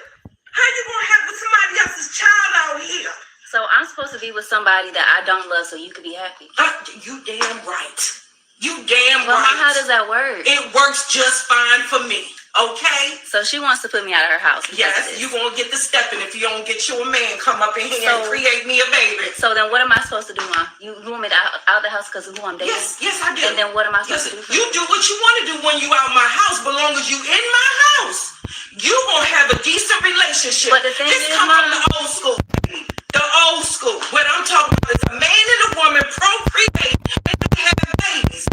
How you gonna have with somebody else's child out here? So I'm supposed to be with somebody that I don't love so you could be happy. You damn right. You damn Well, right. how does that work? It works just fine for me. Okay? So she wants to put me out of her house. Yes, you gonna get the stepping if you don't get you a man come up in here and create me a baby. So then what am I supposed to do, Mom? You want me out the house because of who I'm dating? Yes, I do. And then what am I supposed to do? You do what you want to do when you out my house, but long as you in my house, you gonna have a decent relationship. But the thing this is, come Mom, from the old school. The old school. What I'm talking about is a man and a woman procreate and they have babies.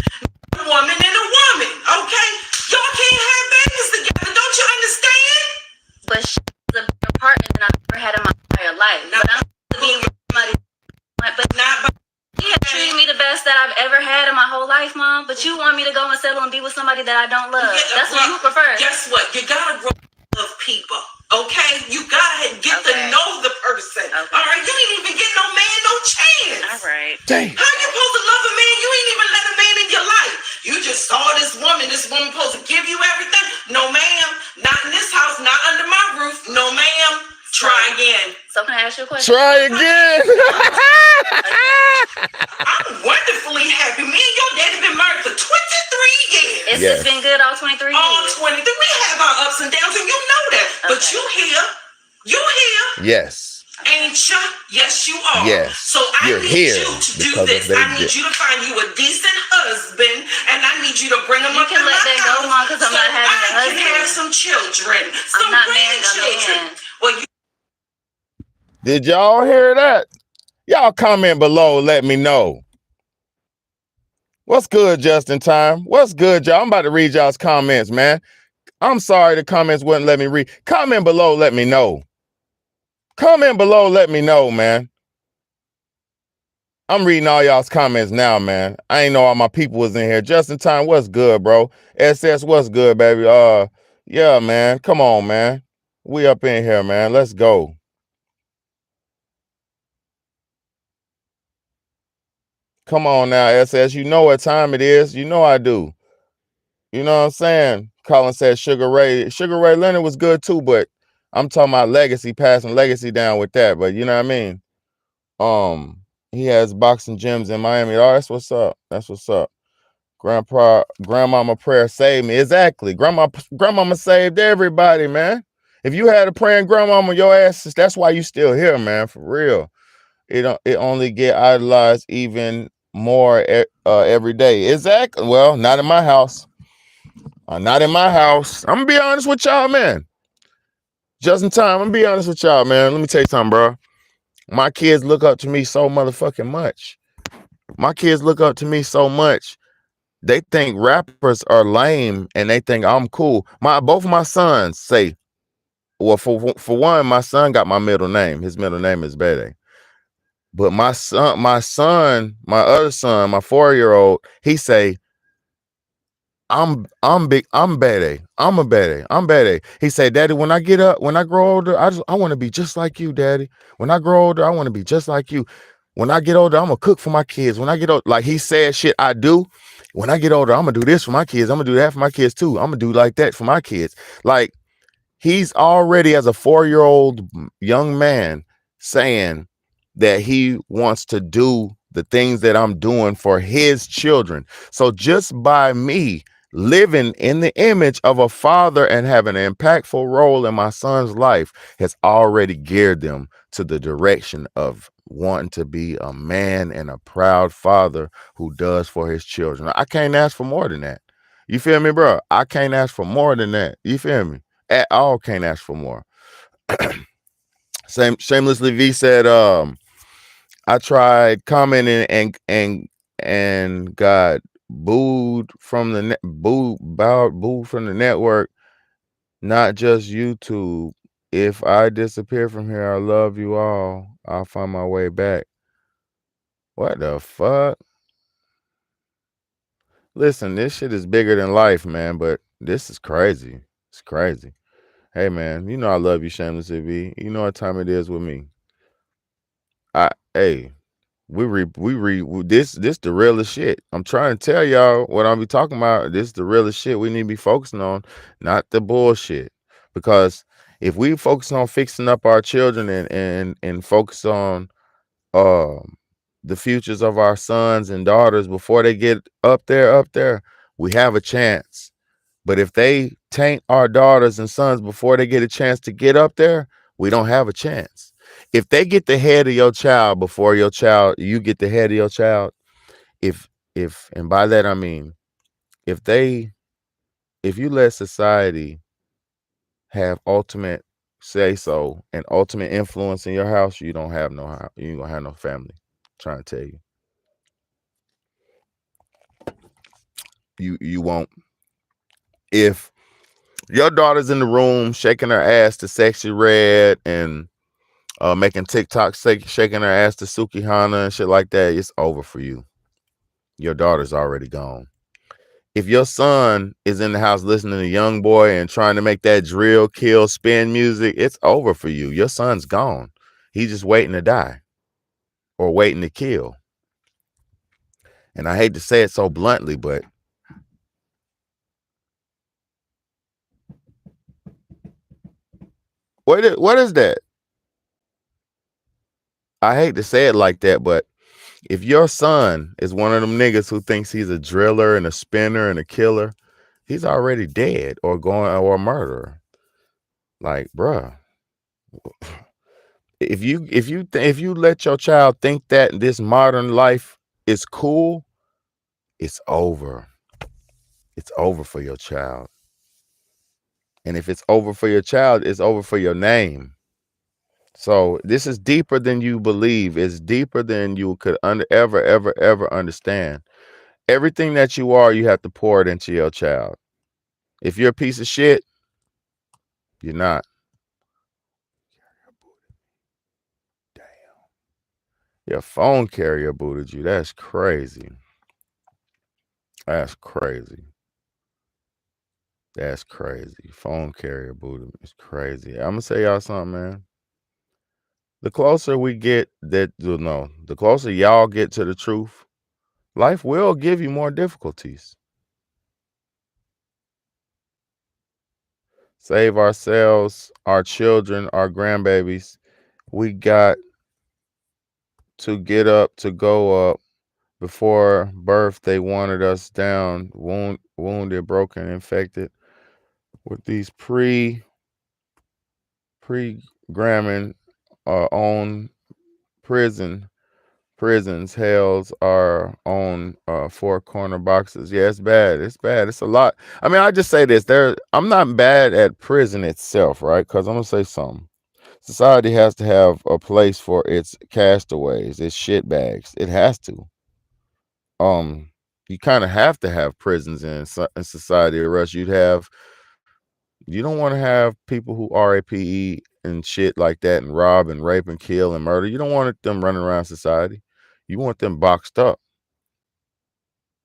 A woman and a woman, okay? Y'all can't have babies together. Don't you understand? but she's a better partner than I've ever had in my entire life. Now, but I'm supposed to be with somebody, but not by he has treated me the best that I've ever had in my whole life, Mom. But you want me to go and settle and be with somebody that I don't love. That's what you prefer. Guess what? You gotta grow up love people. Okay? You gotta get to know the person. Okay. All right? You ain't even get no man no chance. All right. Dang. How you supposed to love a man? You ain't even let a man in your life. You just saw this woman. This woman supposed to give you everything. No, ma'am. Not in this house. Not under my roof. No, ma'am. Try again. So can I ask you a question? Try again. I'm wonderfully happy. Me and your daddy been married for 23 years. It's been good all 23 All years. 23. We have our ups and downs, and you know that. But Okay. you here. You here. Yes. Ain't you? Yes, you are. Yes. So I You're need here you to do because of this. their I need you to find you a decent husband, and I need you to bring him You up can to let my that house go, Mom, 'cause I'm so not having a I can husband. have some children, some I'm not married to no grandchildren. man. Well, you Did y'all hear that? Y'all comment below. Let me know. What's good, Just in Time? What's good, y'all? I'm about to read y'all's comments, man. I'm sorry the comments wouldn't let me read. Comment below. Let me know. Comment below. Let me know, man. I'm reading all y'all's comments now, man. I ain't know all my people was in here. Just in Time, what's good, bro? SS, what's good, baby? Yeah, man. Come on, man. We up in here, man. Let's go. Come on now, SS. You know what time it is. You know I do. You know what I'm saying? Colin said Sugar Ray. Sugar Ray Leonard was good too, but I'm talking about legacy, passing legacy down with that. But you know what I mean? He has boxing gyms in Miami. Oh, that's what's up. That's what's up. Grandmama prayer saved me. Exactly. Grandmama saved everybody, man. If you had a praying grandmama, your ass, that's why you still here, man. For real. It only get idolized even more every day. Exactly. Well, not in my house. Not in my house. I'm gonna be honest with y'all, man. Just in time. I'm gonna be honest with y'all, man. Let me tell you something, bro. My kids look up to me so motherfucking much. My kids look up to me so much. They think rappers are lame and they think I'm cool. Both of my sons say, well, for one, my son got my middle name. His middle name is Bede. But my other son, my 4-year-old, he say, I'm Bede. I'm a Bede. I'm Bede. He said, Daddy, when I grow older, I want to be just like you, Daddy. When I grow older, I want to be just like you. When I get older, I'm gonna cook for my kids. When I get older, like he said shit I do. When I get older, I'm gonna do this for my kids. I'm gonna do that for my kids too. I'm gonna do like that for my kids. Like he's already, as a 4-year-old young man, saying that he wants to do the things that I'm doing for his children. So just by me living in the image of a father and having an impactful role in my son's life has already geared them to the direction of wanting to be a man and a proud father who does for his children. I can't ask for more than that. You feel me, bro? I can't ask for more than that. You feel me? At all, can't ask for more. Shamelessly V said, I tried commenting and got booed from the booed from the network, not just YouTube. If I disappear from here, I love you all. I'll find my way back. What the fuck? Listen, this shit is bigger than life, man, but this is crazy. It's crazy. Hey, man, you know I love you, Shameless V. You know what time it is with me. Hey, this the realest shit. I'm trying to tell y'all what I'll be talking about. This is the realest shit we need to be focusing on, not the bullshit. Because if we focus on fixing up our children and focus on the futures of our sons and daughters before they get up there, we have a chance. But if they taint our daughters and sons before they get a chance to get up there, we don't have a chance. If they get the head of your child before you get the head of your child, and by that I mean, if you let society have ultimate say so and ultimate influence in your house, you ain't gonna have no family. I'm trying to tell you. You won't. If your daughter's in the room shaking her ass to Sexy Red and making TikTok shaking her ass to Suki Hana and shit like that, it's over for you. Your daughter's already gone. If your son is in the house listening to Young Boy and trying to make that drill, kill, spin music, it's over for you. Your son's gone. He's just waiting to die or waiting to kill. And I hate to say it so bluntly, but what is that? I hate to say it like that, but if your son is one of them niggas who thinks he's a driller and a spinner and a killer, he's already dead or a murderer. Like, bruh, if you let your child think that this modern life is cool, it's over. It's over for your child. And if it's over for your child, it's over for your name. So this is deeper than you believe. It's deeper than you could ever understand. Everything that you are, you have to pour it into your child. If you're a piece of shit, you're not. Damn. Your phone carrier booted you. That's crazy. That's crazy. That's crazy. Phone carrier Buddha is crazy. I'm gonna say y'all something, man. The closer we get the closer y'all get to the truth, life will give you more difficulties. Save ourselves, our children, our grandbabies. We got to get up, to go up. Before birth, they wanted us down, wounded, broken, infected with these pre-gramming own prisons, hells, our own four corner boxes. Yeah, it's bad. It's bad. It's a lot. I mean, I just say this. I'm not bad at prison itself, right? Because I'm gonna say something. Society has to have a place for its castaways, its shitbags. It has to. You kind of have to have prisons in society, or else you don't want to have people who RAPE and shit like that and rob and rape and kill and murder. You don't want them running around society. You want them boxed up.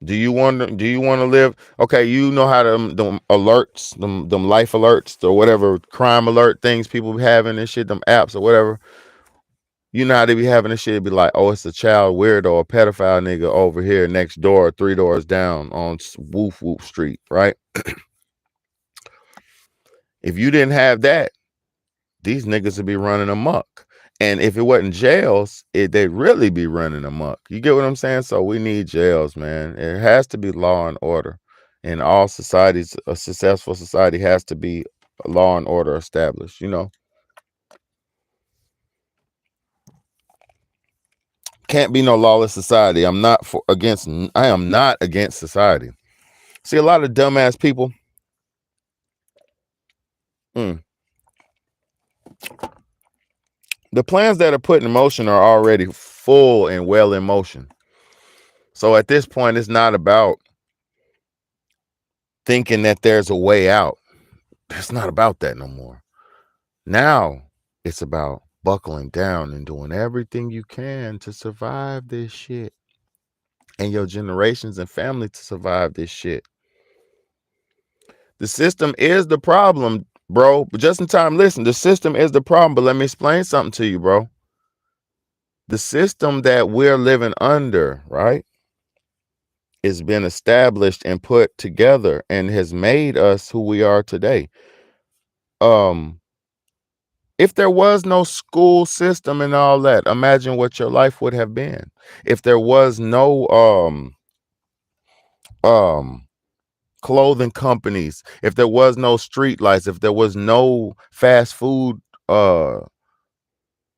Do you want to live? Okay, you know how them alerts, them life alerts or whatever crime alert things people be having and shit, them apps or whatever. You know how they be having this shit, be like, oh, it's a child weirdo, a pedophile nigga over here next door, 3 doors down on Woof Woof Street, right? If you didn't have that, these niggas would be running amok. And if it wasn't jails, they'd really be running amok. You get what I'm saying? So we need jails, man. It has to be law and order. In all societies, a successful society has to be law and order established, you know? Can't be no lawless society. I am not against society. See, a lot of dumbass people. The plans that are put in motion are already full and well in motion. So at this point, it's not about thinking that there's a way out. It's not about that no more. Now it's about buckling down and doing everything you can to survive this shit, and your generations and family to survive this shit. The system is the problem, bro. But just in time, listen, the system is the problem. But let me explain something to you, bro. The system that we're living under, right, has been established and put together and has made us who we are today. If there was no school system and all that, imagine what your life would have been. If there was no clothing companies, if there was no street lights, if there was no fast food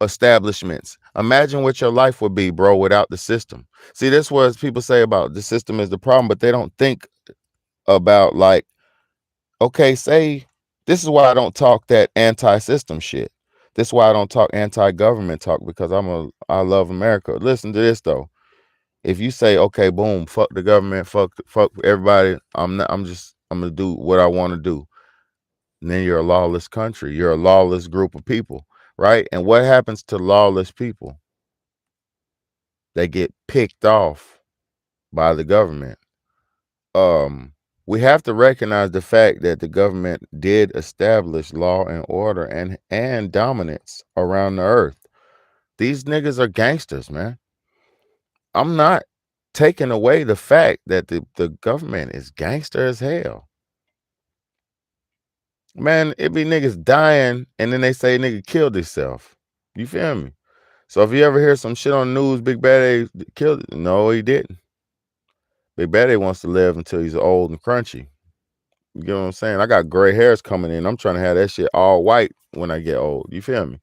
establishments, imagine what your life would be, bro, without the system. See, this was people say about the system is the problem, but they don't think about, like, okay, say, this is why I don't talk that anti-system shit. This is why I don't talk anti-government talk, because I love America. Listen to this though. If you say, okay, boom, fuck the government, fuck everybody, I'm gonna do what I want to do, and then you're a lawless country. You're a lawless group of people, right? And what happens to lawless people? They get picked off by the government. We have to recognize the fact that the government did establish law and order and dominance around the earth. These niggas are gangsters, man. I'm not taking away the fact that the government is gangster as hell. Man, it be niggas dying and then they say nigga killed himself. You feel me? So if you ever hear some shit on the news, Big Bad A killed it. No, he didn't. Big Bad A wants to live until he's old and crunchy. You get what I'm saying? I got gray hairs coming in. I'm trying to have that shit all white when I get old. You feel me?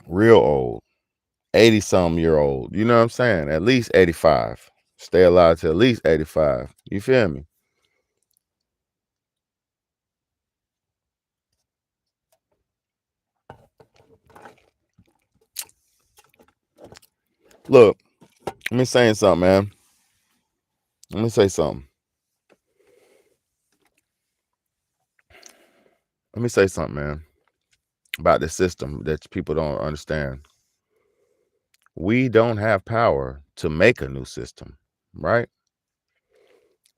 Real old. 80-something year old. You know what I'm saying? At least 85. Stay alive to at least 85. You feel me? Look, let me say something, man. Let me say something. Let me say something, man, about the system that people don't understand. We don't have power to make a new system, right?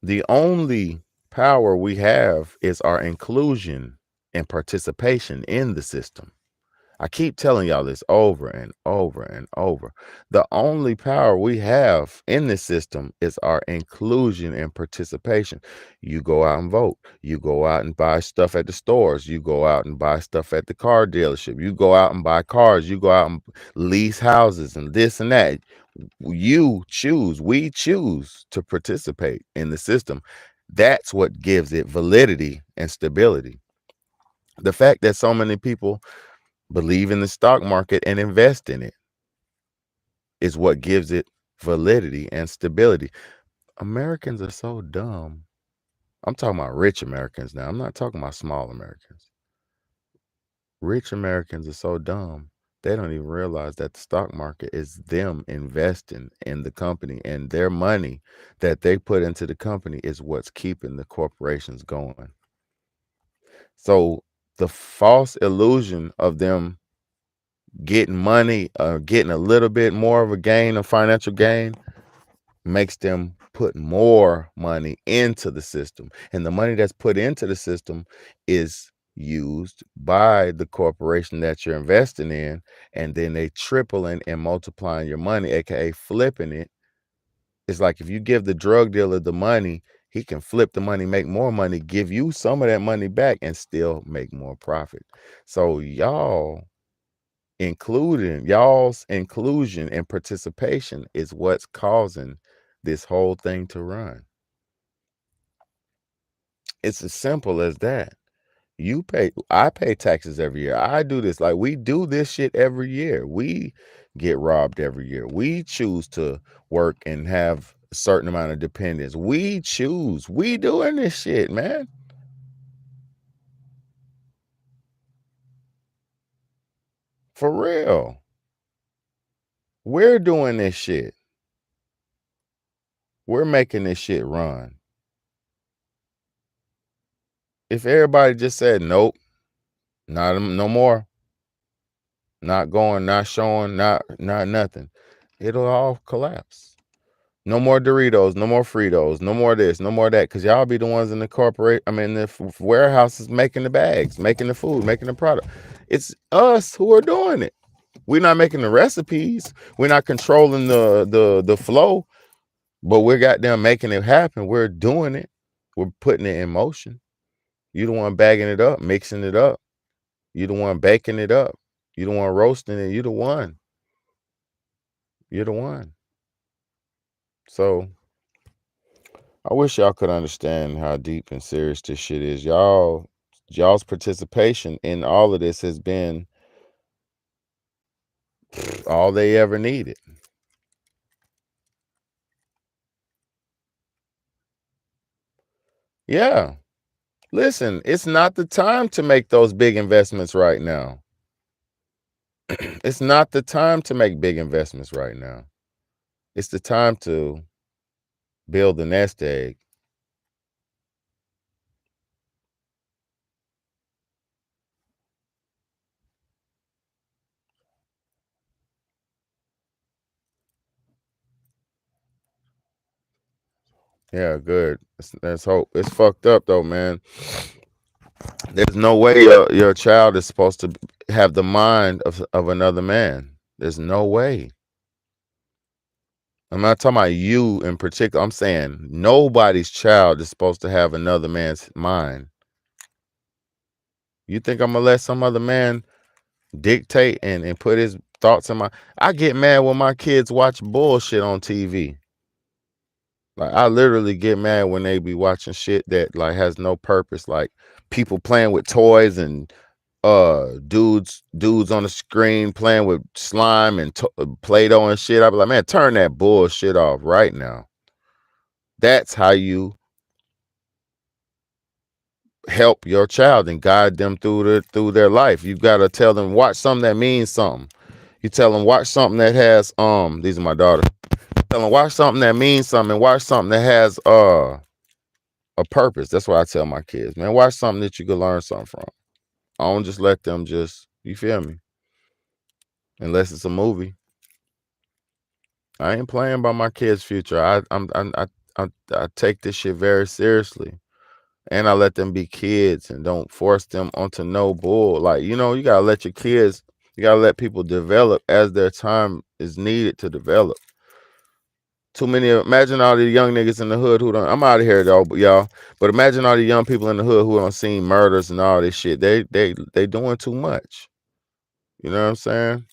The only power we have is our inclusion and participation in the system. I keep telling y'all this over and over and over. The only power we have in this system is our inclusion and participation. You go out and vote. You go out and buy stuff at the stores. You go out and buy stuff at the car dealership. You go out and buy cars. You go out and lease houses and this and that. You choose. We choose to participate in the system. That's what gives it validity and stability. The fact that so many people believe in the stock market and invest in it is what gives it validity and stability. Americans are so dumb. I'm talking about rich Americans now. I'm not talking about small Americans. Rich Americans are so dumb. They don't even realize that the stock market is them investing in the company, and their money that they put into the company is what's keeping the corporations going. So the false illusion of them getting money, getting a little bit more of a gain, a financial gain, makes them put more money into the system. And the money that's put into the system is used by the corporation that you're investing in, and then they tripling and multiplying your money, aka flipping it. It's like if you give the drug dealer the money, he can flip the money, make more money, give you some of that money back, and still make more profit. So y'all's inclusion and participation is what's causing this whole thing to run. It's as simple as that. I pay taxes every year. I do this. Like, we do this shit every year. We get robbed every year. We choose to work and have a certain amount of dependents. We doing this shit, man. For real. We're doing this shit. We're making this shit run. If everybody just said, nope, no more, not going, not showing, not nothing, it'll all collapse. No more Doritos, no more Fritos, no more this, no more that, because y'all be the ones in the warehouses making the bags, making the food, making the product. It's us who are doing it. We're not making the recipes. We're not controlling the flow, but we're goddamn making it happen. We're doing it. We're putting it in motion. You the one bagging it up, mixing it up. You the one baking it up. You the one roasting it. You the one. You're the one. So I wish y'all could understand how deep and serious this shit is. Y'all's participation in all of this has been all they ever needed. Yeah. Listen, it's not the time to make those big investments right now. It's not the time to make big investments right now. It's the time to build the nest egg. Yeah, good. Let's hope. It's fucked up though, man. There's no way your child is supposed to have the mind of another man. There's no way. I'm not talking about you in particular. I'm saying nobody's child is supposed to have another man's mind. You think I'm gonna let some other man dictate and put his thoughts in my... I get mad when my kids watch bullshit on TV. Like, I literally get mad when they be watching shit that like has no purpose, like people playing with toys and dudes on the screen playing with slime and Play-Doh and shit. I be like, man, turn that bullshit off right now. That's how you help your child and guide them through their life. You gotta tell them, watch something that means something. You tell them, watch something that has these are my daughters. Tell them, watch something that means something, and watch something that has a purpose. That's what I tell my kids, man. Watch something that you can learn something from. I don't just let them you feel me? Unless it's a movie. I ain't playing by my kids' future. I take this shit very seriously. And I let them be kids and don't force them onto no bull. Like, you know, you gotta let your kids, you gotta let people develop as their time is needed to develop. Too many, imagine all the young niggas in the hood who don't, I'm out of here though, but y'all, but imagine all the young people in the hood who don't seen murders and all this shit. They doing too much. You know what I'm saying?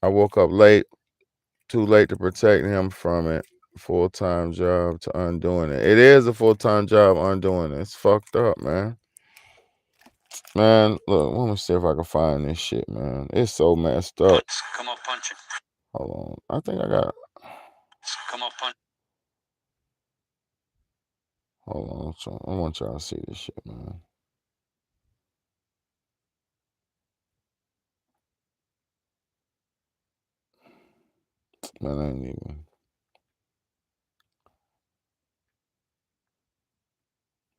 I woke up late, too late to protect him from it. Full-time job to undoing it. It is a full-time job undoing it. It's fucked up, man. Man, look, let me see if I can find this shit, man. It's so messed up. Come on, punch it. Hold on. I think I got, Come on, punch. hold on. I want y'all to see this shit, man. Man, I ain't even.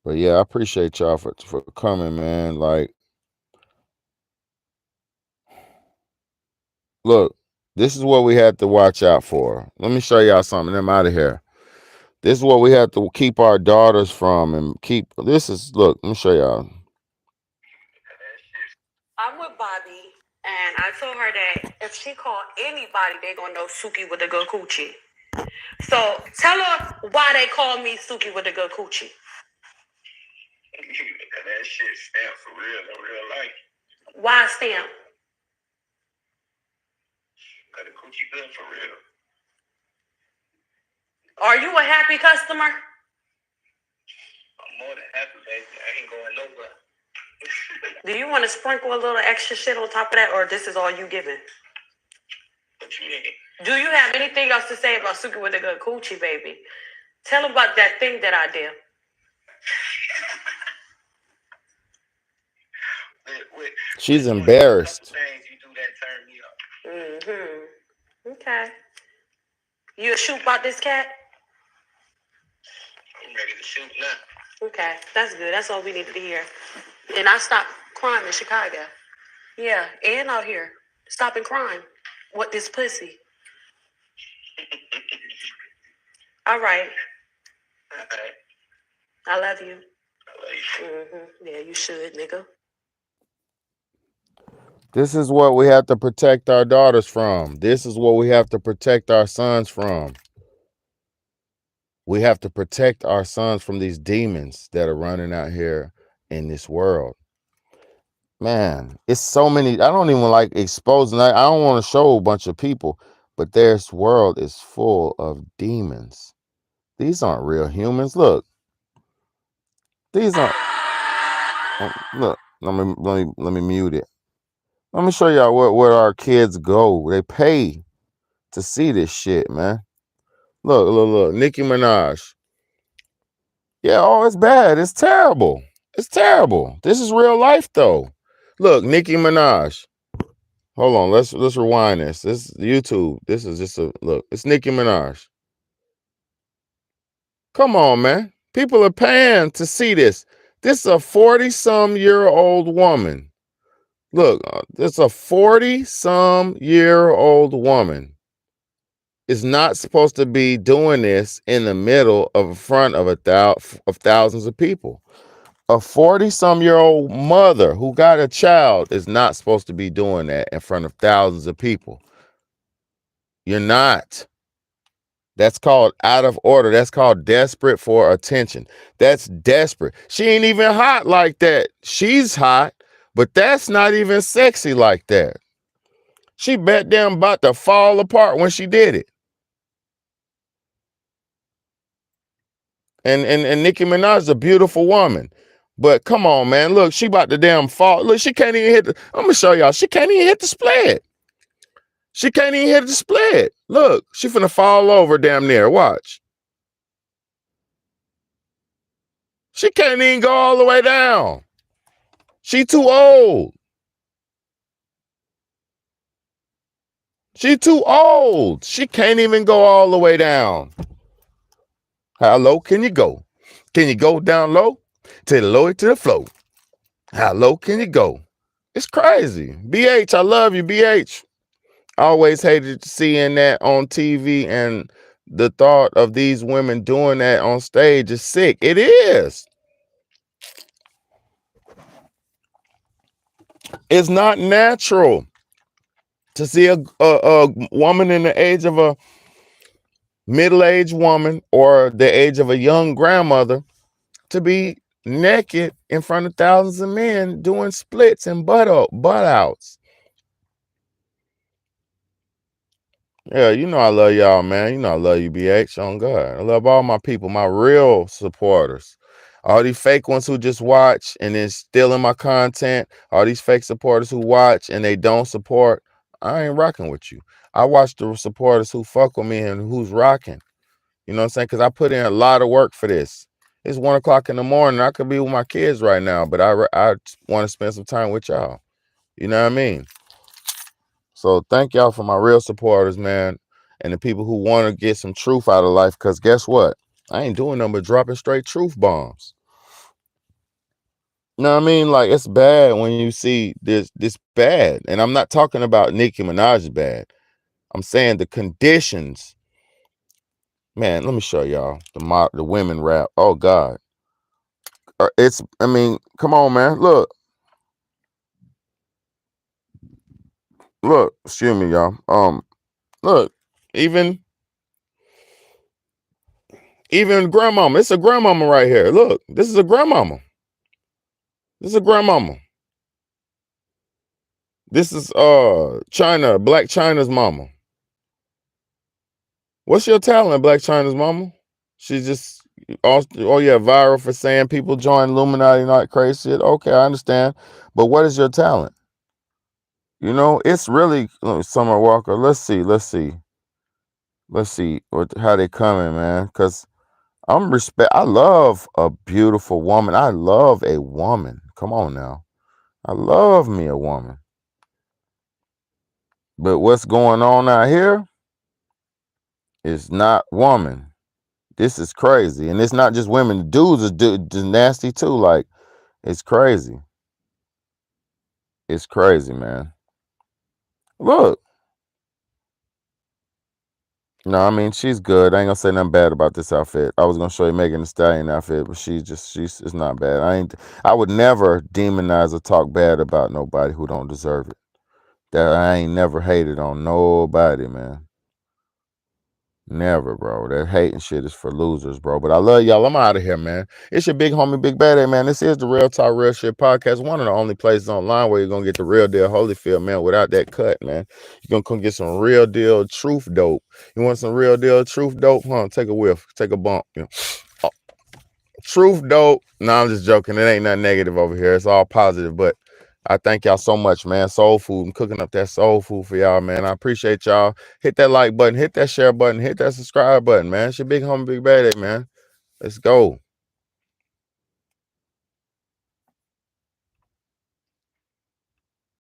But yeah, I appreciate y'all for coming, man. Like, look, this is what we had to watch out for. Let me show y'all something. I'm out of here. This is what we have to keep our daughters from and keep. This is, look, let me show y'all. I'm with Bobby, and I told her that if she called anybody, they gonna know Suki with the good coochie. So tell her why they call me Suki with the good coochie. That shit stamped for real in real life. Why stamp? Cause the coochie good for real. Are you a happy customer? I'm more than happy, baby. I ain't going nowhere. Do you want to sprinkle a little extra shit on top of that, or this is all you giving? What you mean? Do you have anything else to say about Suki with the good coochie, baby? Tell about that thing that I did. She's embarrassed. Things you do that turn me up. Okay. You a shoot about this cat? I'm ready to shoot now. Okay, that's good. That's all we needed to hear. And I stopped crime in Chicago. Yeah, and out here. Stopping crime. What this pussy? All right. Alright. I love you. I love you. Yeah, you should, nigga. This is what we have to protect our daughters from. This is what we have to protect our sons from. We have to protect our sons from these demons that are running out here in this world. Man, it's so many. I don't even like exposing. I don't want to show a bunch of people, but this world is full of demons. These aren't real humans. Look. These aren't. Look, let me mute it. Let me show y'all where our kids go. They pay to see this shit, man. Look. Nicki Minaj. Yeah, oh, it's bad. It's terrible. It's terrible. This is real life, though. Look, Nicki Minaj. Hold on. Let's rewind this. This is YouTube. This is just a look. It's Nicki Minaj. Come on, man. People are paying to see this. This is a 40-some-year-old woman. Look, it's a 40-some-year-old woman. Is not supposed to be doing this in the middle of front of thousands of people. A 40-some-year-old mother who got a child is not supposed to be doing that in front of thousands of people. You're not. That's called out of order. That's called desperate for attention. That's desperate. She ain't even hot like that. She's hot, but that's not even sexy like that. She bet them about to fall apart when she did it. And Nicki Minaj is a beautiful woman. But come on, man. Look, she about to damn fall. Look, she can't even hit the, I'm gonna show y'all. She can't even hit the split. She can't even hit the split. Look, she finna fall over damn near. Watch. She can't even go all the way down. She too old. She too old. She can't even go all the way down. How low can you go? Can you go down low? To the lower to the floor. How low can you go? It's crazy. BH, I love you, BH. I always hated seeing that on TV, and the thought of these women doing that on stage is sick. It is. It's not natural to see a woman in the age of a middle-aged woman or the age of a young grandmother to be naked in front of thousands of men doing splits and butt outs. Yeah, you know I love y'all, man. You know I love you, BH. On God. I love all my people, my real supporters. All these fake ones who just watch and then stealing my content. All these fake supporters who watch and they don't support. I ain't rocking with you. I watch the supporters who fuck with me and who's rocking. You know what I'm saying? Because I put in a lot of work for this. It's 1 o'clock in the morning. I could be with my kids right now, but I want to spend some time with y'all. You know what I mean? So thank y'all for my real supporters, man, and the people who want to get some truth out of life. Because guess what? I ain't doing nothing but dropping straight truth bombs. You know what I mean? Like, it's bad when you see this bad. And I'm not talking about Nicki Minaj bad. I'm saying the conditions. Man, let me show y'all the women rap. Oh God. I mean, come on, man. Look, excuse me, y'all. Look, even grandmama. It's a grandmama right here. Look, this is a grandmama. This is a grandmama. This is China, Black China's mama. What's your talent, Black China's mama? She's just viral for saying people join Illuminati, not crazy shit. Okay, I understand. But what is your talent? You know, it's really Summer Walker. Let's see how they coming, man. Because I love a beautiful woman. I love a woman. Come on now. I love me a woman. But what's going on out here is not woman. This is crazy. And it's not just women. Dudes are nasty too. Like, it's crazy. It's crazy, man. Look. No, I mean, she's good. I ain't gonna say nothing bad about this outfit. I was gonna show you Megan Thee Stallion outfit, but it's not bad. I would never demonize or talk bad about nobody who don't deserve it. That I ain't never hated on nobody, man. Never, bro. That hating shit is for losers, bro. But I love y'all. I'm out of here, man. It's your big homie, Big Bad A, man. This is the Real Talk Real Shit podcast. One of the only places online where you're going to get the real deal Holyfield, man, without that cut, man. You're going to come get some real deal truth dope. You want some real deal truth dope? Huh? Take a whiff. Take a bump. You know. Truth dope. No, I'm just joking. It ain't nothing negative over here. It's all positive, but I thank y'all so much, man. Soul food. I'm cooking up that soul food for y'all, man. I appreciate y'all. Hit that like button, hit that share button, hit that subscribe button, man. It's your big homie, Big Bad A, man. Let's go.